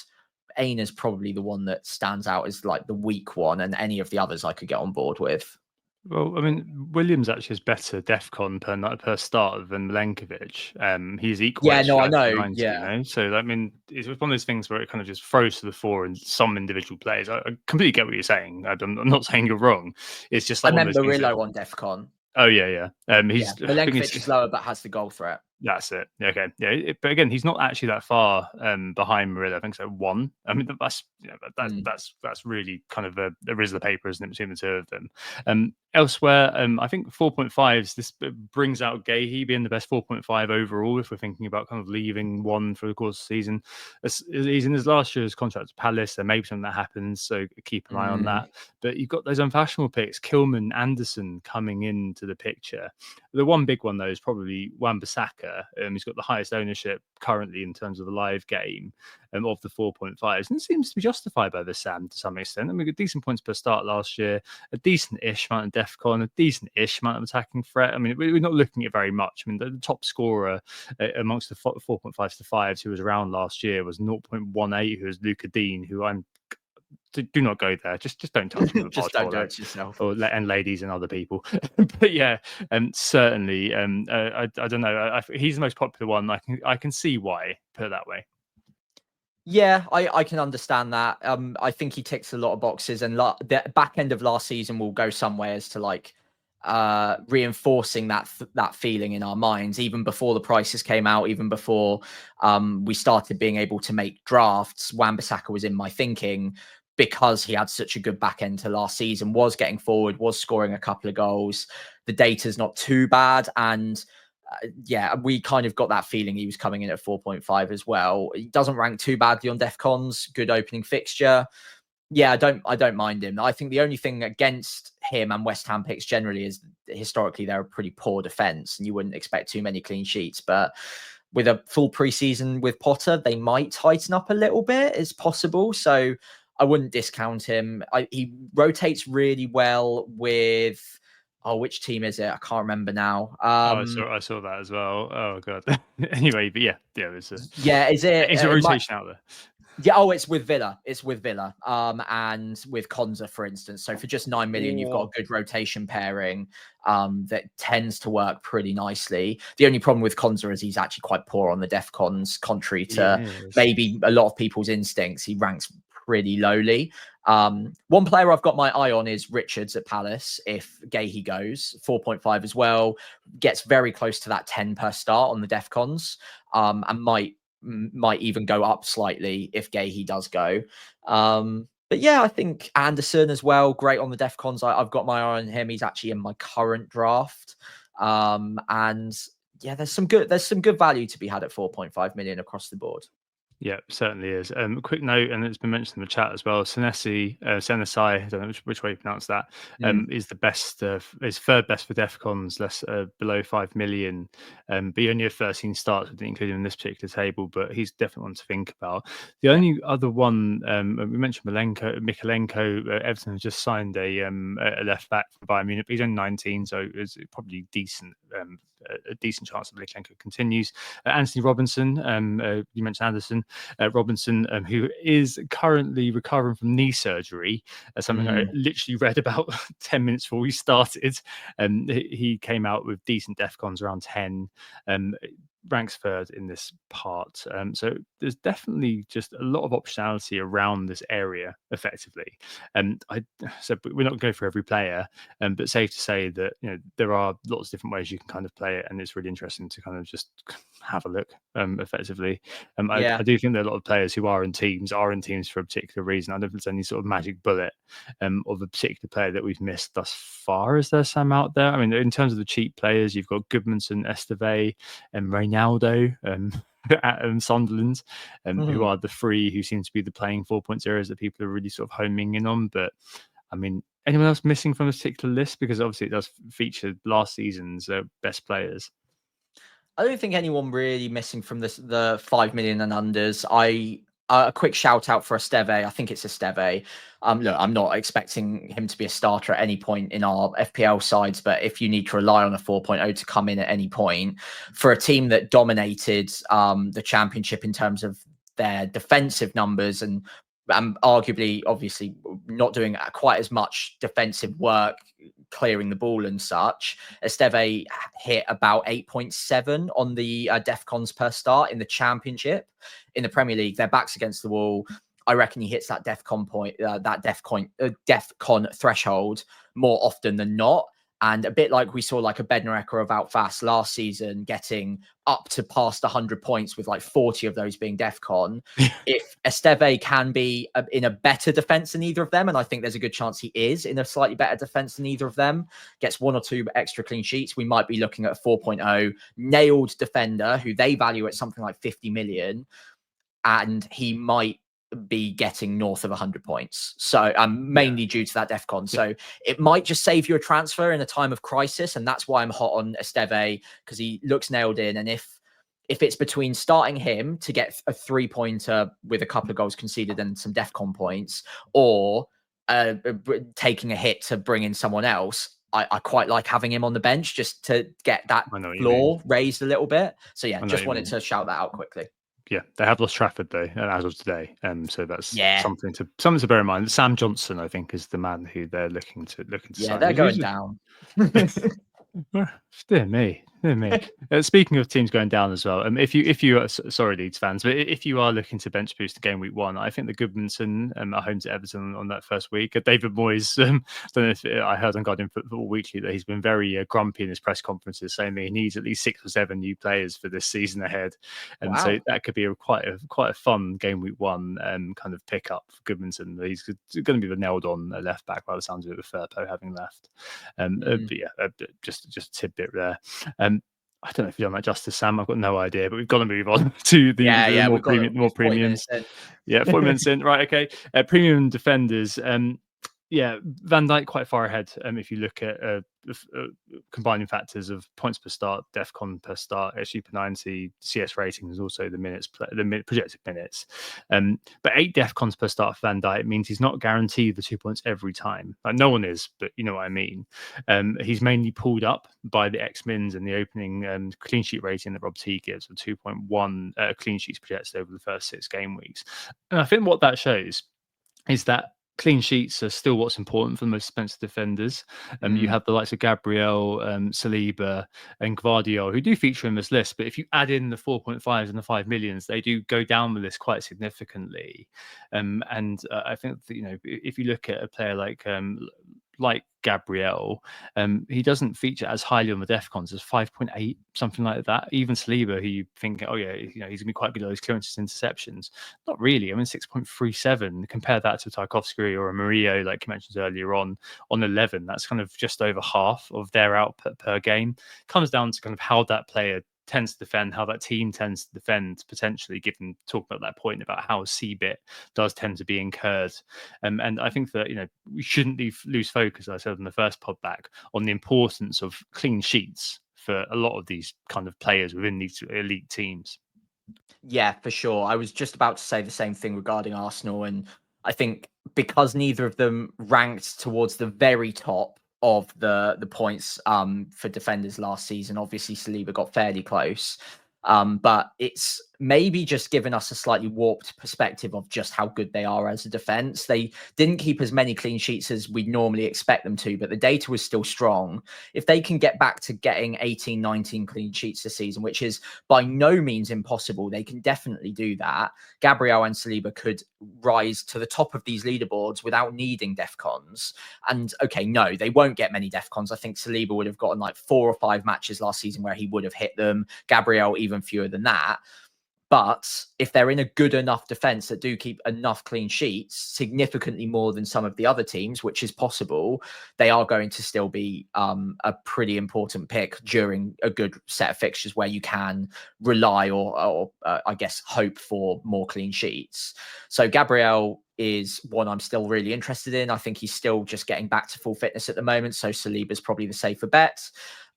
S6: Aina's probably the one that stands out as like the weak one, and any of the others I could get on board with.
S5: Well, I mean, Williams actually is better DEFCON per start than Milenkovic. He's equal.
S6: Yeah, no, I know.
S5: 90,
S6: yeah.
S5: So, I mean, it's one of those things where it kind of just throws to the fore in some individual players. I completely get what you're saying. I'm not saying you're wrong. It's just like
S6: I meant Murillo on DEFCON.
S5: Oh, yeah.
S6: Milenkovic is lower, but has the goal threat.
S5: That's it. Okay. Yeah. But again, he's not actually that far behind Murillo. I think so. 1. I mean, that's really kind of a riz of the paper, isn't it, between the two of them? Elsewhere, I think 4.5s, this brings out Gahey being the best 4.5 overall if we're thinking about kind of leaving 1 for the course of the season. He's in his last year's contract to Palace. There may be something that happens, so keep an eye on that. But you've got those unfashionable picks, Kilman, Anderson coming into the picture. The one big one, though, is probably Wan-Bissaka. He's got the highest ownership currently in terms of the live game of the 4.5s, and it seems to be justified by the Sam to some extent. I mean, we got decent points per start last year, a decent-ish amount of DEFCON, a decent-ish amount of attacking threat. I mean, we're not looking at very much. I mean, the top scorer amongst the 4.5s to 5s who was around last year was 0.18, who was Luca Dean, who do not go there. Just don't touch me.
S6: Just don't do it to yourself.
S5: And ladies and other people. But yeah, certainly. I don't know. He's the most popular one. I can see why. Put it that way.
S6: Yeah, I can understand that. I think he ticks a lot of boxes, and the back end of last season will go somewhere as to like reinforcing that feeling in our minds, even before the prices came out, even before we started being able to make drafts. Wan-Bissaka was in my thinking because he had such a good back end to last season, was getting forward, was scoring a couple of goals. The data's not too bad. And yeah, we kind of got that feeling he was coming in at 4.5 as well. He doesn't rank too badly on DEFCONs. Good opening fixture. Yeah, I don't mind him. I think the only thing against him and West Ham picks generally is historically they're a pretty poor defense, and you wouldn't expect too many clean sheets. But with a full preseason with Potter, they might tighten up a little bit. It's possible. So I wouldn't discount him. He rotates really well with. Oh, which team is it? I can't remember now.
S5: I saw that as well. Oh god. Anyway, but yeah, is a rotation out there.
S6: Yeah, it's with Villa. It's with Villa. And with Konza, for instance. So for just 9 million, you've got a good rotation pairing that tends to work pretty nicely. The only problem with Konza is he's actually quite poor on the DEFCONs, contrary to maybe a lot of people's instincts. He ranks pretty lowly. One player I've got my eye on is Richards at Palace. If Gahey goes 4.5 as well, gets very close to that 10 per start on the DEFCONs, and might even go up slightly if Gahey does go. But yeah, I think Anderson as well, great on the DEFCONs. I've got my eye on him. He's actually in my current draft. And yeah, there's some good value to be had at 4.5 million across the board.
S5: Yeah, certainly is. Quick note, and it's been mentioned in the chat as well. Senesi, I don't know which way you pronounce that. Is the best, is third best for DEFCONs, less below 5 million. But he only had 13 starts, we didn't include him in this particular table, but he's definitely one to think about. The only other one, we mentioned Mikalenko. Everton has just signed a left back from Bayern Munich. He's only 19, so it's probably decent. A decent chance that Mikalenko continues. Anthony Robinson, you mentioned Anderson. Robinson, who is currently recovering from knee surgery, something I literally read about 10 minutes before we started. He came out with decent DEFCONs around 10. Ranks third in this part. So there's definitely just a lot of optionality around this area effectively. So we're not going to go for every player, but safe to say that there are lots of different ways you can kind of play it, and it's really interesting to kind of just have a look effectively. I do think there are a lot of players who are in teams for a particular reason. I don't know if there's any sort of magic bullet of a particular player that we've missed thus far. Is there some out there? I mean, in terms of the cheap players, you've got Goodmanson, Esteve, and Reynaldo at Sunderland, who are the three who seem to be the playing 4.0s that people are really sort of homing in on. But I mean, anyone else missing from this particular list? Because obviously it does feature last season's best players.
S6: I don't think anyone really missing from the 5 million and unders. A quick shout out for Esteve. I think it's Esteve. Look, I'm not expecting him to be a starter at any point in our FPL sides, but if you need to rely on a 4.0 to come in at any point for a team that dominated the championship in terms of their defensive numbers and arguably, obviously, not doing quite as much defensive work, clearing the ball and such. Esteve hit about 8.7 on the DEFCONs per start in the championship. In the Premier League, their backs against the wall. I reckon he hits that DEFCON threshold more often than not. And a bit like we saw like a Bednarek or a Wout Faes last season getting up to past 100 points with like 40 of those being DEFCON. If Esteve can be in a better defense than either of them, and I think there's a good chance he is in a slightly better defense than either of them, gets one or two extra clean sheets, we might be looking at a 4.0 nailed defender who they value at something like 50 million. And he might be getting north of 100 points. So mainly due to that DEFCON. So it might just save you a transfer in a time of crisis. And that's why I'm hot on Esteve, because he looks nailed in. And if it's between starting him to get a 3-pointer with a couple of goals conceded and some DEFCON points, or taking a hit to bring in someone else, I quite like having him on the bench just to get that floor raised a little bit. So yeah, just wanted to shout that out quickly.
S5: Yeah, they have lost Trafford though, as of today, so that's something to bear in mind. Sam Johnson, I think, is the man who they're looking to sign.
S6: They're going down.
S5: Dear me, Yeah, me. Speaking of teams going down as well, if you are sorry Leeds fans, but if you are looking to bench boost the game week 1, I think the Goodmanson are home to Everton on that first week. David Moyes, don't know if I heard on Guardian Football Weekly that he's been very grumpy in his press conferences, saying that he needs at least 6 or 7 new players for this season ahead, and so that could be quite a fun game week 1 kind of pick up for Goodmanson. He's going to be the nailed on left back by the sounds of it, with Firpo having left. But yeah, just a tidbit there. I don't know if you've done that justice, Sam. I've got no idea, but we've got to move on to the more premiums. Yeah, 40 minutes in. Right, okay. Premium defenders. Yeah, Van Dijk quite far ahead. If you look at combining factors of points per start, DEFCON per start, XG per 90, CS ratings, also the projected minutes. But 8 DEFCONs per start for Van Dijk means he's not guaranteed the 2 points every time. Like, no one is, but you know what I mean. He's mainly pulled up by the X-Mins and the opening clean sheet rating that Rob T gives of 2.1 clean sheets projected over the first 6 game weeks. And I think what that shows is that clean sheets are still what's important for the most expensive defenders. You have the likes of Gabriel, Saliba, and Gvardiol, who do feature in this list. But if you add in the 4.5s and the 5 millions, they do go down the list quite significantly. And I think that, if you look at a player like Gabriel, he doesn't feature as highly on the DEFCONs as 5.8, something like that. Even Saliba, who you think, he's going to be quite good at those clearances, interceptions. Not really. 6.37. Compare that to Tarkowski or a Murillo, like you mentioned earlier on 11. That's kind of just over half of their output per game. Comes down to kind of how that player tends to defend, how that team tends to defend, potentially, given talking about that point about how CBIT does tend to be incurred. And I think that, we shouldn't lose focus, as I said in the first pod back, on the importance of clean sheets for a lot of these kind of players within these elite teams.
S6: Yeah, for sure. I was just about to say the same thing regarding Arsenal. And I think because neither of them ranked towards the very top of the points for defenders last season, obviously Saliba got fairly close, but it's maybe just given us a slightly warped perspective of just how good they are as a defense. They didn't keep as many clean sheets as we'd normally expect them to, but the data was still strong. If they can get back to getting 18, 19 clean sheets this season, which is by no means impossible, they can definitely do that. Gabriel and Saliba could rise to the top of these leaderboards without needing DEFCONs. And okay, no, they won't get many DEFCONs. I think Saliba would have gotten like 4 or 5 matches last season where he would have hit them. Gabriel even fewer than that. But if they're in a good enough defense that do keep enough clean sheets, significantly more than some of the other teams, which is possible, they are going to still be a pretty important pick during a good set of fixtures where you can rely or I guess, hope for more clean sheets. So Gabriel is one I'm still really interested in. I think he's still just getting back to full fitness at the moment. So Saliba is probably the safer bet.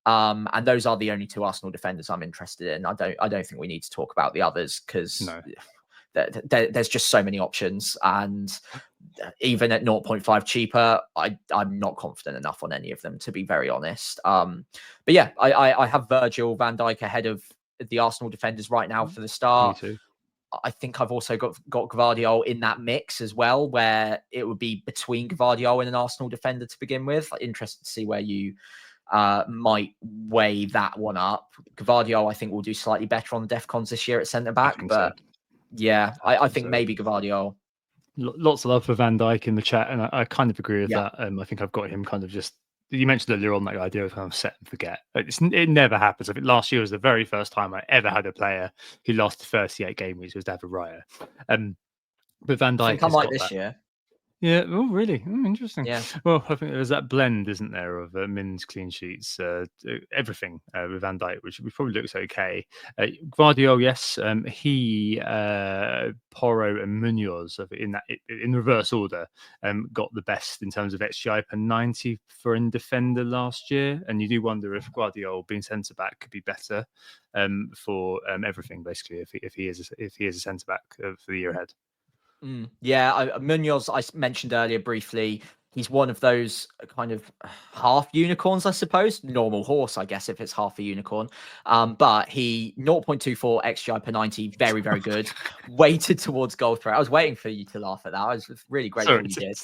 S6: And those are the only 2 Arsenal defenders I'm interested in. I don't think we need to talk about the others because there's just so many options. And even at 0.5 cheaper, I'm not confident enough on any of them, to be very honest. But yeah, I have Virgil van Dijk ahead of the Arsenal defenders right now for the start.
S5: Me too.
S6: I think I've also got Gvardiol in that mix as well, where it would be between Gvardiol and an Arsenal defender to begin with. Interested to see where you might weigh that one up. Gvardiol, I think, will do slightly better on the DEFCONs this year at centre back, but yeah, I think maybe Gvardiol.
S5: Lots of love for Van Dijk in the chat, and I kind of agree with that. I think I've got him kind of just. You mentioned earlier on that idea of kind of set and forget. It never happens. I think last year was the very first time I ever had a player who lasted 38 game weeks was David Raya. But Van Dijk,
S6: I think I might this year.
S5: Yeah. Oh, really? Interesting.
S6: Yeah.
S5: Well, I think there's that blend, isn't there, of Min's clean sheets, everything with Van Dijk, which probably looks okay. Gvardiol, yes. He, Porro, and Munoz in reverse order got the best in terms of XGI per 90 for in defender last year, and you do wonder if Gvardiol being centre back could be better for everything, basically, if he is a centre back for the year ahead.
S6: Yeah, Munoz, I mentioned earlier briefly, he's one of those kind of half unicorns, I suppose. Normal horse, I guess, if it's half a unicorn. But he 0.24 XGI per 90, very, very good. Weighted towards goal threat. I was waiting for you to laugh at that. I was really grateful you did.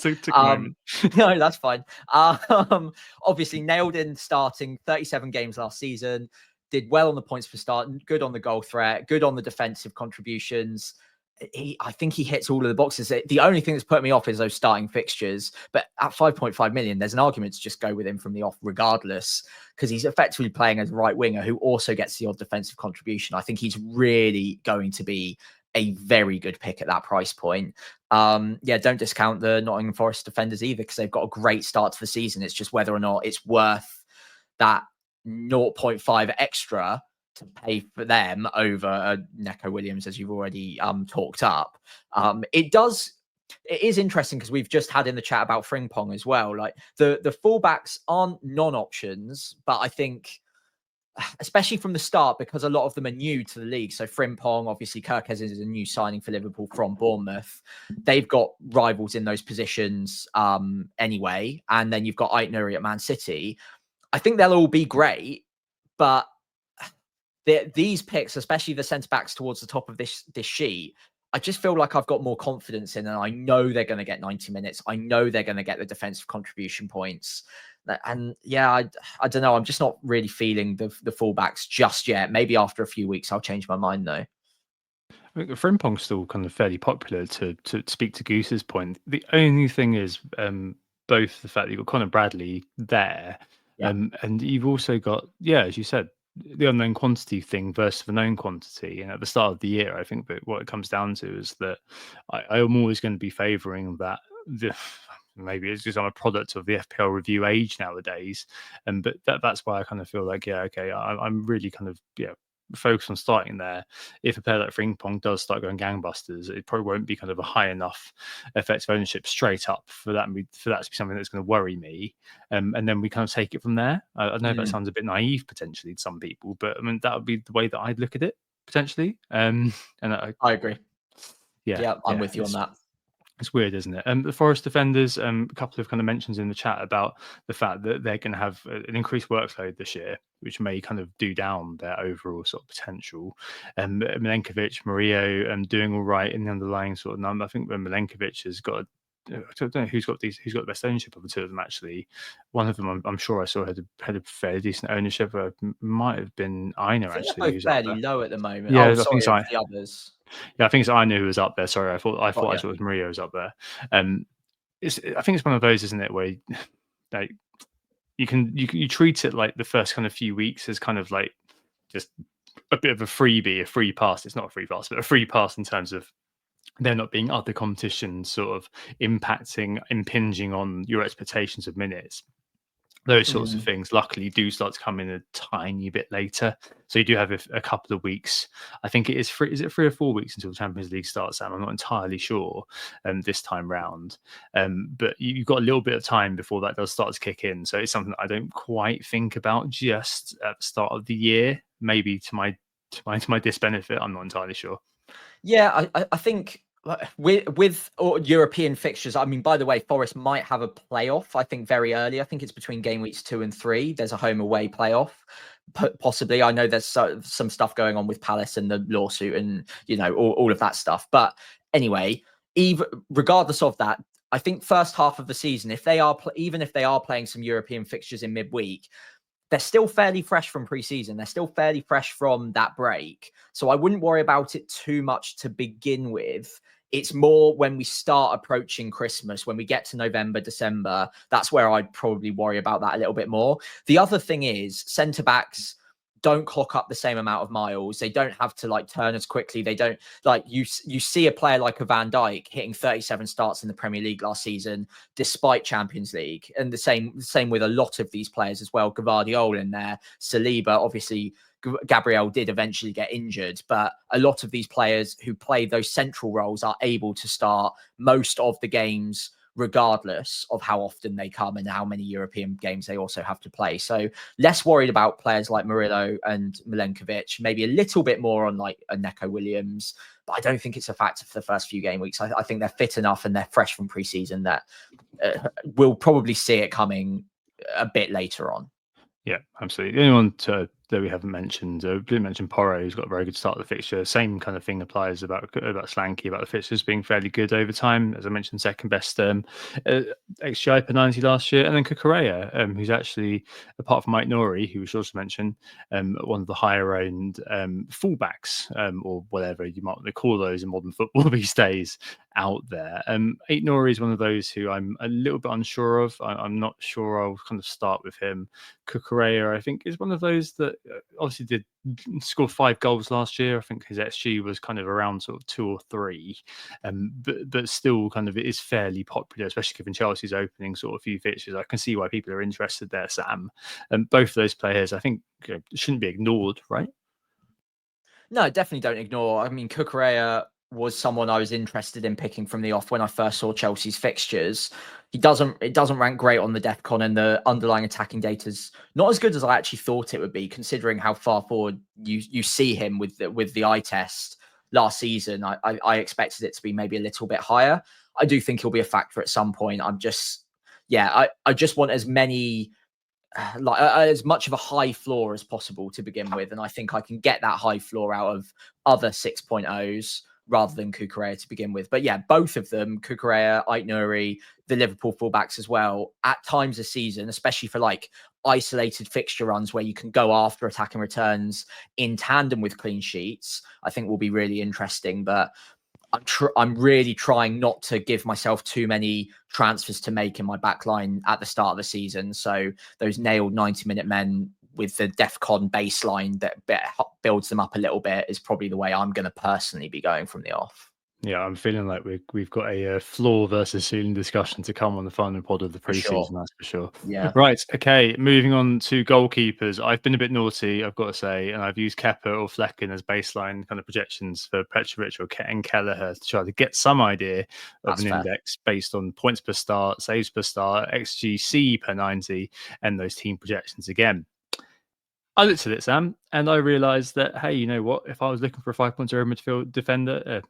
S6: No, that's fine. Obviously nailed in starting 37 games last season. did well on the points per start, good on the goal threat, good on the defensive contributions. I think he hits all of the boxes. The only thing that's put me off is those starting fixtures. But at 5.5 million, there's an argument to just go with him from the off regardless, because he's effectively playing as a right winger who also gets the odd defensive contribution. I think he's really going to be a very good pick at that price point. Yeah, don't discount the Nottingham Forest defenders either, because they've got a great start to the season. It's just whether or not it's worth that 0.5 extra to pay for them over Neco Williams, as you've already talked up. It is interesting because we've just had in the chat about Frimpong as well. Like the fullbacks aren't non-options, but I think especially from the start, because a lot of them are new to the league. So Frimpong, obviously Kirkes is a new signing for Liverpool from Bournemouth. They've got rivals in those positions anyway. And then you've got Aït-Nouri at Man City. I think they'll all be great, but these picks, especially the centre backs towards the top of this sheet, I just feel like I've got more confidence in, and I know they're going to get 90 minutes. I know they're going to get the defensive contribution points. And yeah, I don't know. I'm just not really feeling the fullbacks just yet. Maybe after a few weeks, I'll change my mind though.
S5: I think Frimpong's still kind of fairly popular, to speak to Goose's point. The only thing is both the fact that you've got Conor Bradley there, and you've also got, as you said, the unknown quantity thing versus the known quantity. And at the start of the year, I think that what it comes down to is that I am always going to be favouring that. Maybe it's because I'm a product of the FPL review age nowadays, but that's why I kind of feel like, I'm really kind of focused on starting there. If a player like Frimpong does start going gangbusters, it probably won't be kind of a high enough effective ownership straight up for that to be something that's going to worry me. And then we kind of take it from there. I know that sounds a bit naive potentially to some people, but I mean that would be the way that I'd look at it potentially. And I
S6: agree.
S5: Yeah,
S6: I'm with you on that.
S5: It's weird, isn't it? The Forest defenders, a couple of kind of mentions in the chat about the fact that they're going to have an increased workload this year, which may kind of do down their overall sort of potential. Milenkovic, Murillo, doing all right in the underlying sort of number. I think when Milenkovic has got, I don't know who's got the best ownership of the two of them actually. One of them, I'm sure I saw had a fairly decent ownership. Might have been Aina actually.
S6: They're both fairly low at the moment.
S5: Yeah,
S6: I think so. The others.
S5: Yeah, I think it's Aina who was up there. Sorry, I thought I saw it was Murillo was up there. I think it's one of those, isn't it, where like you treat it like the first kind of few weeks as kind of like just a bit of a freebie, a free pass. It's not a free pass, but a free pass in terms of there not being other competitions sort of impinging on your expectations of minutes. Those sorts of things luckily do start to come in a tiny bit later. So you do have a couple of weeks. I think it is 3 or 4 weeks until the Champions League starts, Sam? I'm not entirely sure this time round. But you've got a little bit of time before that does start to kick in. So it's something that I don't quite think about just at the start of the year. Maybe to my disbenefit. I'm not entirely sure.
S6: Yeah, I think with European fixtures, I mean, by the way, Forest might have a playoff, I think, very early. I think it's between game weeks 2 and 3. There's a home away playoff, possibly. I know there's some stuff going on with Palace and the lawsuit and, all of that stuff. But anyway, regardless of that, I think first half of the season, even if they are playing some European fixtures in midweek, they're still fairly fresh from pre-season. They're still fairly fresh from that break. So I wouldn't worry about it too much to begin with. It's more when we start approaching Christmas, when we get to November, December, that's where I'd probably worry about that a little bit more. The other thing is centre-backs don't clock up the same amount of miles. They don't have to turn as quickly. They don't you see a player like a Van Dijk hitting 37 starts in the Premier League last season, despite Champions League. And the same with a lot of these players as well. Gvardiol in there, Saliba, obviously Gabriel did eventually get injured, but a lot of these players who play those central roles are able to start most of the games regardless of how often they come and how many European games they also have to play. So less worried about players like Murillo and Milenkovic, maybe a little bit more on a Neco Williams, but I don't think it's a factor for the first few game weeks. I think they're fit enough and they're fresh from pre-season that we'll probably see it coming a bit later on.
S5: Yeah, absolutely. The only one to that we haven't mentioned. We didn't mention Porro, who's got a very good start of the fixture. Same kind of thing applies about Slanky, about the fixtures being fairly good over time. As I mentioned, second best XGI per 90 last year. And then Kukurea, who's actually, apart from Mike Nori, who we should also mention, one of the higher owned fullbacks, or whatever you might want to call those in modern football these days, out there. Ait Nori is one of those who I'm a little bit unsure of. I'm not sure I'll kind of start with him. Kukurea, I think, is one of those that obviously did score 5 goals last year. I think his XG was kind of around sort of 2 or 3, but still kind of is fairly popular, especially given Chelsea's opening sort of few fixtures. I can see why people are interested there, Sam. And both of those players, I think, shouldn't be ignored, right?
S6: No, definitely don't ignore. I mean, Kukurea was someone I was interested in picking from the off when I first saw Chelsea's fixtures. It doesn't rank great on the DEFCON, and the underlying attacking data's not as good as I actually thought it would be, considering how far forward you see him with the eye test last season. I expected it to be maybe a little bit higher. I do think he'll be a factor at some point. I just want as many as much of a high floor as possible to begin with, and I think I can get that high floor out of other 6.0s rather than Kukurea to begin with. But yeah, both of them, Kukurea, Ait Nouri, the Liverpool fullbacks as well, at times a season, especially for like isolated fixture runs where you can go after attacking returns in tandem with clean sheets, I think will be really interesting. But I'm really trying not to give myself too many transfers to make in my backline at the start of the season. So those nailed 90-minute men with the DEFCON baseline that builds them up a little bit is probably the way I'm going to personally be going from the off.
S5: Yeah, I'm feeling like we've got a floor versus ceiling discussion to come on the final pod of the preseason, that's for sure.
S6: Yeah.
S5: Right. Okay. Moving on to goalkeepers. I've been a bit naughty, I've got to say, and I've used Kepa or Flecken as baseline kind of projections for Petrovic and Kelleher to try to get some idea of an index based on points per start, saves per start, XGC per 90, and those team projections again. I looked at it, Sam, and I realised that, hey, you know what? If I was looking for a 5.0 midfield defender,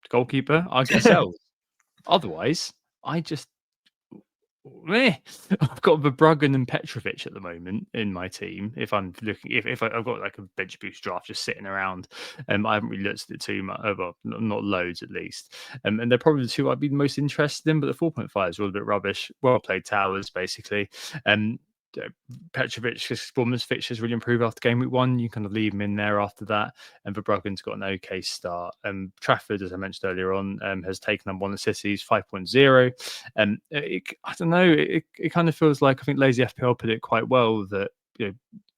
S5: goalkeeper, I'd get Sells. Otherwise, I've got Verbruggen and Petrovic at the moment in my team. If I'm looking, if I've got like a bench boost draft just sitting around, I haven't really looked at it too much. Well, not loads at least. And they're probably the two I'd be most interested in. But the 4.5s are all a bit rubbish. Well played towers, basically. Petrovic's Bournemouth fixtures really improved after game week 1. You kind of leave him in there after that, and Verbruggen's got an okay start. Trafford, as I mentioned earlier on, has taken on one of the cities 5.0. I don't know. It kind of feels like, I think Lazy FPL put it quite well, that the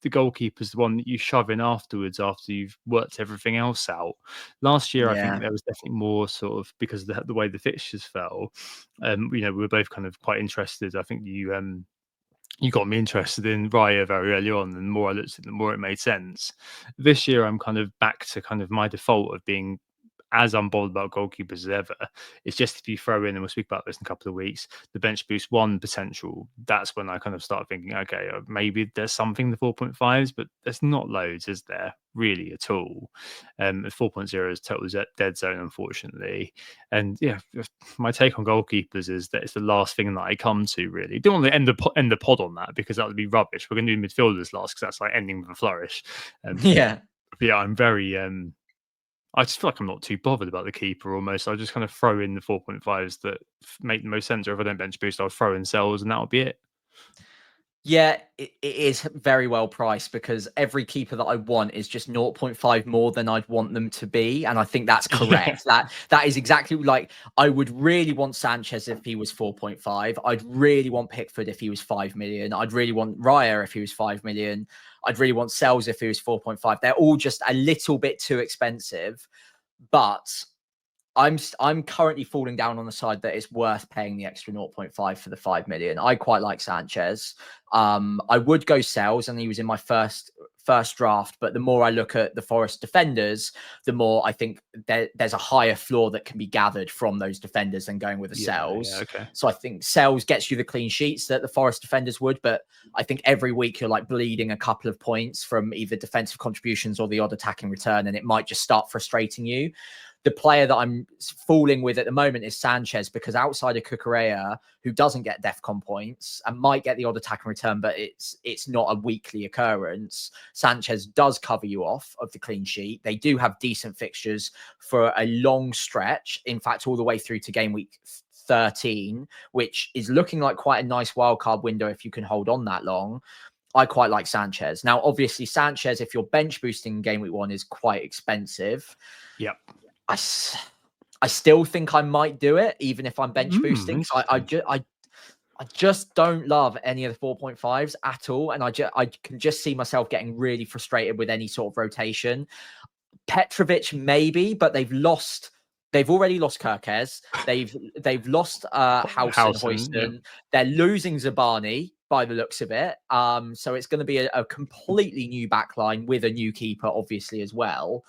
S5: goalkeeper's the one that you shove in afterwards after you've worked everything else out. Last year, I think there was definitely more sort of, because of the way the fixtures fell. We were both kind of quite interested. I think you got me interested in Raya very early on, and the more I looked at it, the more it made sense. This year, I'm kind of back to kind of my default of being as unbothered about goalkeepers as ever. It's just, if you throw in, and we'll speak about this in a couple of weeks, the bench boost 1 potential, that's when I kind of start thinking, okay, maybe there's something in the 4.5s, but there's not loads, is there, really, at all? 4.0 is total dead zone, unfortunately. And yeah, my take on goalkeepers is that it's the last thing that I come to, really. Don't want to end the pod on that, because that would be rubbish. We're going to do midfielders last, because that's like ending with a flourish. Yeah, I'm very... I just feel like I'm not too bothered about the keeper almost. I just kind of throw in the 4.5s that make the most sense, or if I don't bench boost, I'll throw in Sells, and that'll be it.
S6: Yeah, it is very well priced, because every keeper that I want is just 0.5 more than I'd want them to be. And I think that's correct. That is exactly, like, I would really want Sanchez if he was 4.5. I'd really want Pickford if he was 5 million. I'd really want Raya if he was 5 million. I'd really want Sells if he was 4.5. They're all just a little bit too expensive, but I'm currently falling down on the side that it's worth paying the extra 0.5 for the 5 million. I quite like Sanchez. I would go Sells, and he was in my first draft, but the more I look at the Forest defenders, the more I think there's a higher floor that can be gathered from those defenders than going with a Sells.
S5: Yeah, okay.
S6: So I think Sells gets you the clean sheets that the Forest defenders would, but I think every week you're like bleeding a couple of points from either defensive contributions or the odd attacking return, and it might just start frustrating you. The player that I'm falling with at the moment is Sanchez, because outside of Cucurella, who doesn't get DEFCON points and might get the odd attack and return, but it's not a weekly occurrence. Sanchez does cover you off of the clean sheet. They do have decent fixtures for a long stretch. In fact, all the way through to game week 13, which is looking like quite a nice wildcard window if you can hold on that long. I quite like Sanchez. Now, obviously, Sanchez, if you're bench boosting game week 1, is quite expensive.
S5: Yep.
S6: I still think I might do it, even if I'm bench boosting. I just don't love any of the 4.5s at all. And I can just see myself getting really frustrated with any sort of rotation. Petrovic, maybe, but they've already lost Kirkez. They've lost Howson, Hoyston. Yep. They're losing Zabani by the looks of it. So it's going to be a completely new backline with a new keeper, obviously, as well.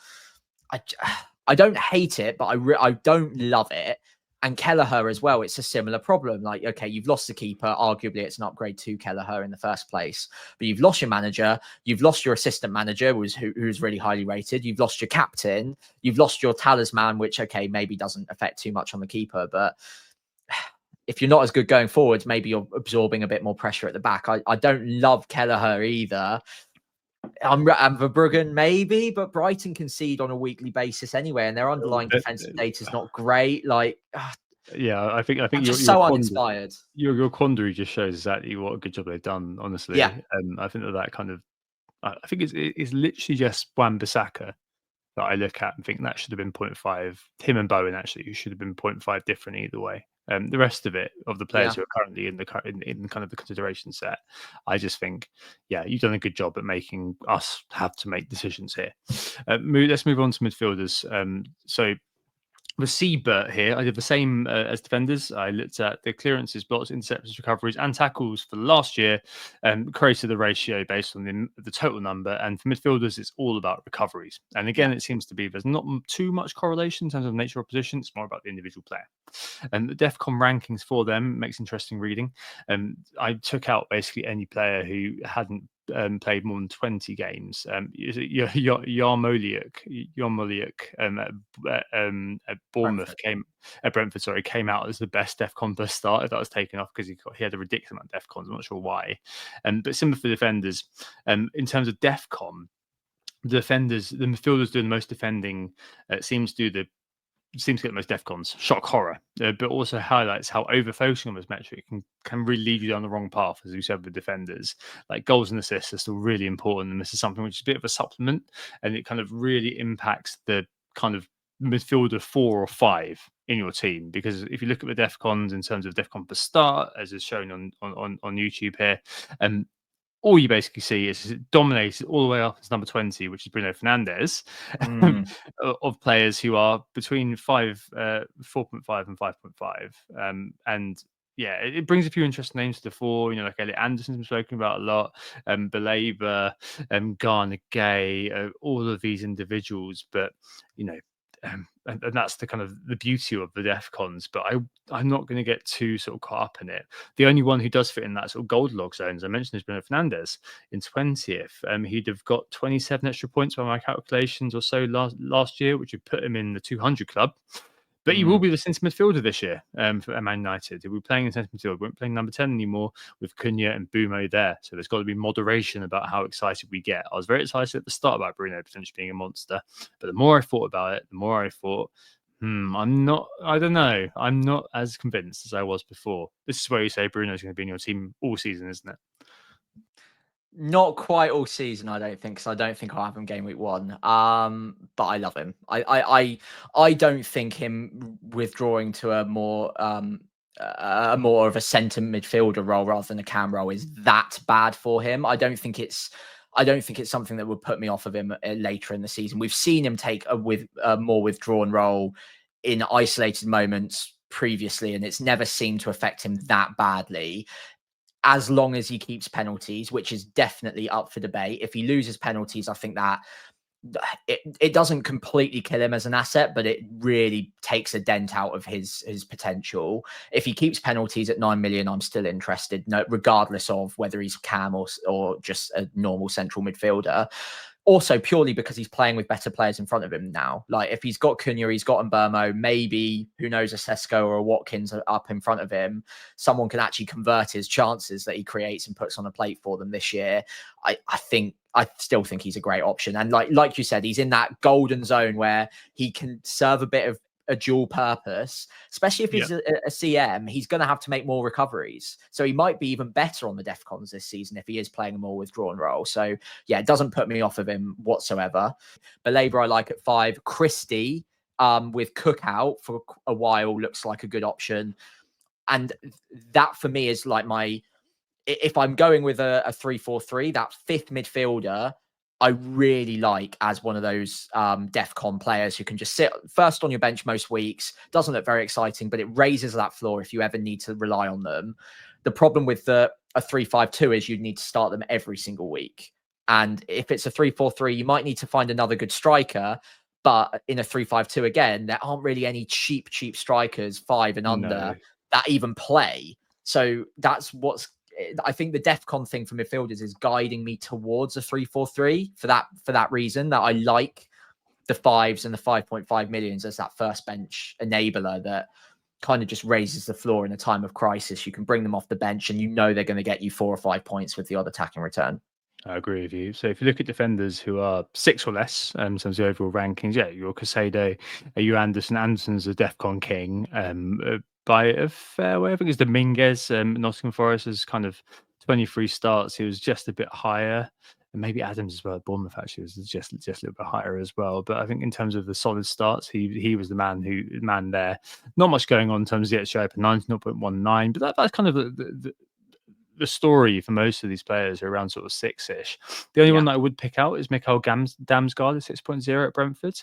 S6: I don't hate it, but I don't love it. And Kelleher as well, it's a similar problem. Like, okay, you've lost the keeper. Arguably, it's an upgrade to Kelleher in the first place. But you've lost your manager. You've lost your assistant manager, who's really highly rated. You've lost your captain. You've lost your talisman, which, okay, maybe doesn't affect too much on the keeper. But if you're not as good going forwards, maybe you're absorbing a bit more pressure at the back. I don't love Kelleher either. I'm Verbruggen maybe, but Brighton concede on a weekly basis anyway, and their underlying defensive data is not great. Like,
S5: yeah, I think
S6: I'm just so uninspired.
S5: Your quandary just shows exactly what a good job they've done, honestly.
S6: Yeah,
S5: I think that kind of, I think it's literally just Wan-Bissaka that I look at and think that should have been 0.5. Him and Bowen actually, who should have been 0.5 different either way. The rest of it, of the players who are currently in kind of the consideration set, I just think, yeah, you've done a good job at making us have to make decisions here. Let's move on to midfielders. So with Seabert here, I did the same as defenders. I looked at the clearances, blocks, interceptions, recoveries, and tackles for last year, created the ratio based on the total number. And for midfielders, it's all about recoveries. And again, it seems to be there's not too much correlation in terms of nature of position. It's more about the individual player. And the DEFCON rankings for them makes interesting reading. I took out basically any player who hadn't played more than 20 games. Yarmoliuk at Bournemouth came out as the best DEFCON plus starter. That was taken off because he had a ridiculous amount of DEFCONs. I'm not sure why. But similar for defenders, in terms of DEFCON, the midfielders doing the most defending seems to get the most DEFCONs. Shock horror, but also highlights how over-focusing on this metric can really lead you down the wrong path, as you said with defenders. Like goals and assists are still really important, and this is something which is a bit of a supplement, and it kind of really impacts the kind of midfielder 4 or 5 in your team. Because if you look at the DEFCONs in terms of DEFCON per start, as is shown on YouTube here, all you basically see is it dominated all the way up as number 20, which is Bruno Fernandes, of players who are between 4.5 and 5.5. And yeah, it brings a few interesting names to the fore, like Elliot Anderson's been spoken about a lot, Belabor, Garner Gay, all of these individuals. But, and that's the kind of the beauty of the DEFCONs, but I'm not going to get too sort of caught up in it. The only one who does fit in that sort of gold log zone, as I mentioned, is Bruno Fernandes in 20th. He'd have got 27 extra points by my calculations or so last year, which would put him in the 200 club. But he will be the centre midfielder this year for Man United. He'll be playing in centre midfield. We won't play number 10 anymore with Cunha and Bumo there. So there's got to be moderation about how excited we get. I was very excited at the start about Bruno potentially being a monster. But the more I thought about it, the more I thought, I don't know. I'm not as convinced as I was before. This is where you say Bruno's going to be in your team all season, isn't it?
S6: Not quite all season, I don't think, because I don't think I'll have him game week 1. But I love him. I don't think him withdrawing to a more of a centre midfielder role rather than a cam role is that bad for him. I don't think it's something that would put me off of him later in the season. We've seen him take a more withdrawn role in isolated moments previously, and it's never seemed to affect him that badly. As long as he keeps penalties, which is definitely up for debate. If he loses penalties, I think that it doesn't completely kill him as an asset, but it really takes a dent out of his potential. If he keeps penalties at 9 million, I'm still interested, regardless of whether he's cam or just a normal central midfielder. Also, purely because he's playing with better players in front of him now. Like if he's got Cunha, he's got Mbermo, maybe, who knows, a Sesko or a Watkins up in front of him, someone can actually convert his chances that he creates and puts on a plate for them this year. I still think he's a great option. And like you said, he's in that golden zone where he can serve a bit of a dual purpose, especially if he's a CM. He's going to have to make more recoveries, so he might be even better on the defcons this season if he is playing a more withdrawn role. So yeah, it doesn't put me off of him whatsoever. Belabor I like at 5. Christie with Cook out for a while looks like a good option, and that for me is like if I'm going with a 3-4-3, that fifth midfielder I really like as one of those DEFCON players who can just sit first on your bench most weeks. Doesn't look very exciting, but it raises that floor if you ever need to rely on them. The problem with a 3-5-2 is you'd need to start them every single week. And if it's a 3-4-3, you might need to find another good striker. But in a 3-5-2, again, there aren't really any cheap strikers, 5 and under, that even play. So that's I think the DEFCON thing for midfielders is guiding me towards a 3-4-3 for that reason, that I like the 5s and the 5.5 millions as that first bench enabler that kind of just raises the floor in a time of crisis. You can bring them off the bench and they're going to get you 4 or 5 points with the odd attacking return.
S5: I agree with you. So if you look at defenders who are 6 or less in terms of the overall rankings, your Casado, your Anderson. Anderson's a DEFCON king. By a fair way, I think it's Dominguez. Nottingham Forest is kind of 23 starts. He was just a bit higher, and maybe Adams as well. Bournemouth actually was just a little bit higher as well. But I think in terms of the solid starts, he was the man there. Not much going on in terms of the XG open 0.19, but that's kind of the story for most of these players who are around sort of 6-ish. The only one that I would pick out is Mikael Damsgaard at 6.0 at Brentford.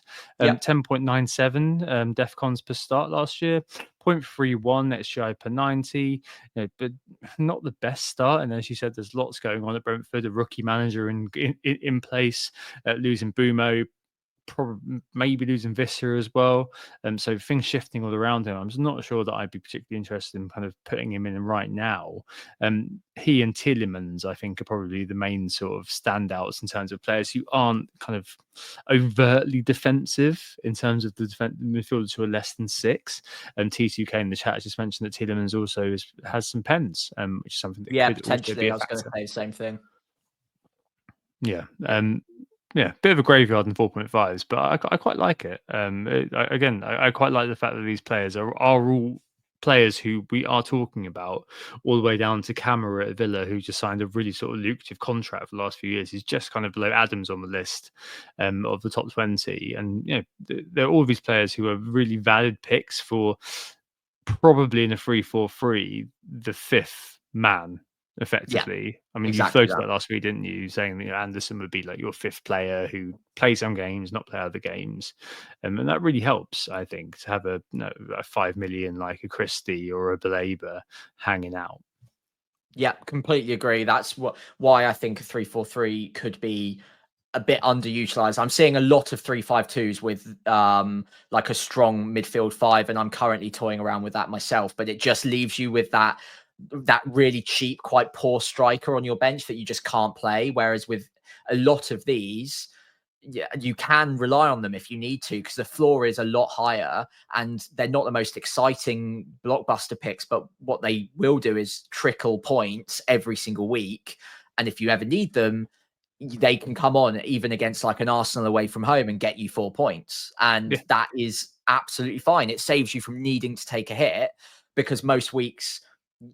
S5: 10.97 DEFCONs per start last year. 0.31 XGI per 90, but not the best start. And as you said, there's lots going on at Brentford. A rookie manager in place, losing Bumo, probably maybe losing Visser as well. So things shifting all around him. I'm just not sure that I'd be particularly interested in kind of putting him in right now. He and Tielemans, I think, are probably the main sort of standouts in terms of players who aren't kind of overtly defensive in terms of the midfielders who are less than 6. T2K in the chat just mentioned that Tielemans also has some pens, which is something that could
S6: potentially.
S5: Be
S6: I was going to say the same thing.
S5: Yeah. Bit of a graveyard in 4.5s, but I quite like it. I quite like the fact that these players are all players who we are talking about, all the way down to Camara at Villa, who just signed a really sort of lucrative contract for the last few years. He's just kind of below Adams on the list of the top 20. And, there are all these players who are really valid picks for probably in a 3-4-3, the 5th man. Effectively, I mean, exactly, you floated that last week, didn't you? Saying that Anderson would be like your 5th player who plays some games, not play other games, and that really helps. I think to have a 5 million like a Christie or a Belabor hanging out.
S6: Yeah, completely agree. That's why I think a 3-4-3 could be a bit underutilized. I'm seeing a lot of 3-5-2s with like a strong midfield 5, and I'm currently toying around with that myself. But it just leaves you with that really cheap, quite poor striker on your bench that you just can't play. Whereas with a lot of these, you can rely on them if you need to, because the floor is a lot higher and they're not the most exciting blockbuster picks, but what they will do is trickle points every single week. And if you ever need them, they can come on even against like an Arsenal away from home and get you 4 points. And that is absolutely fine. It saves you from needing to take a hit, because most weeks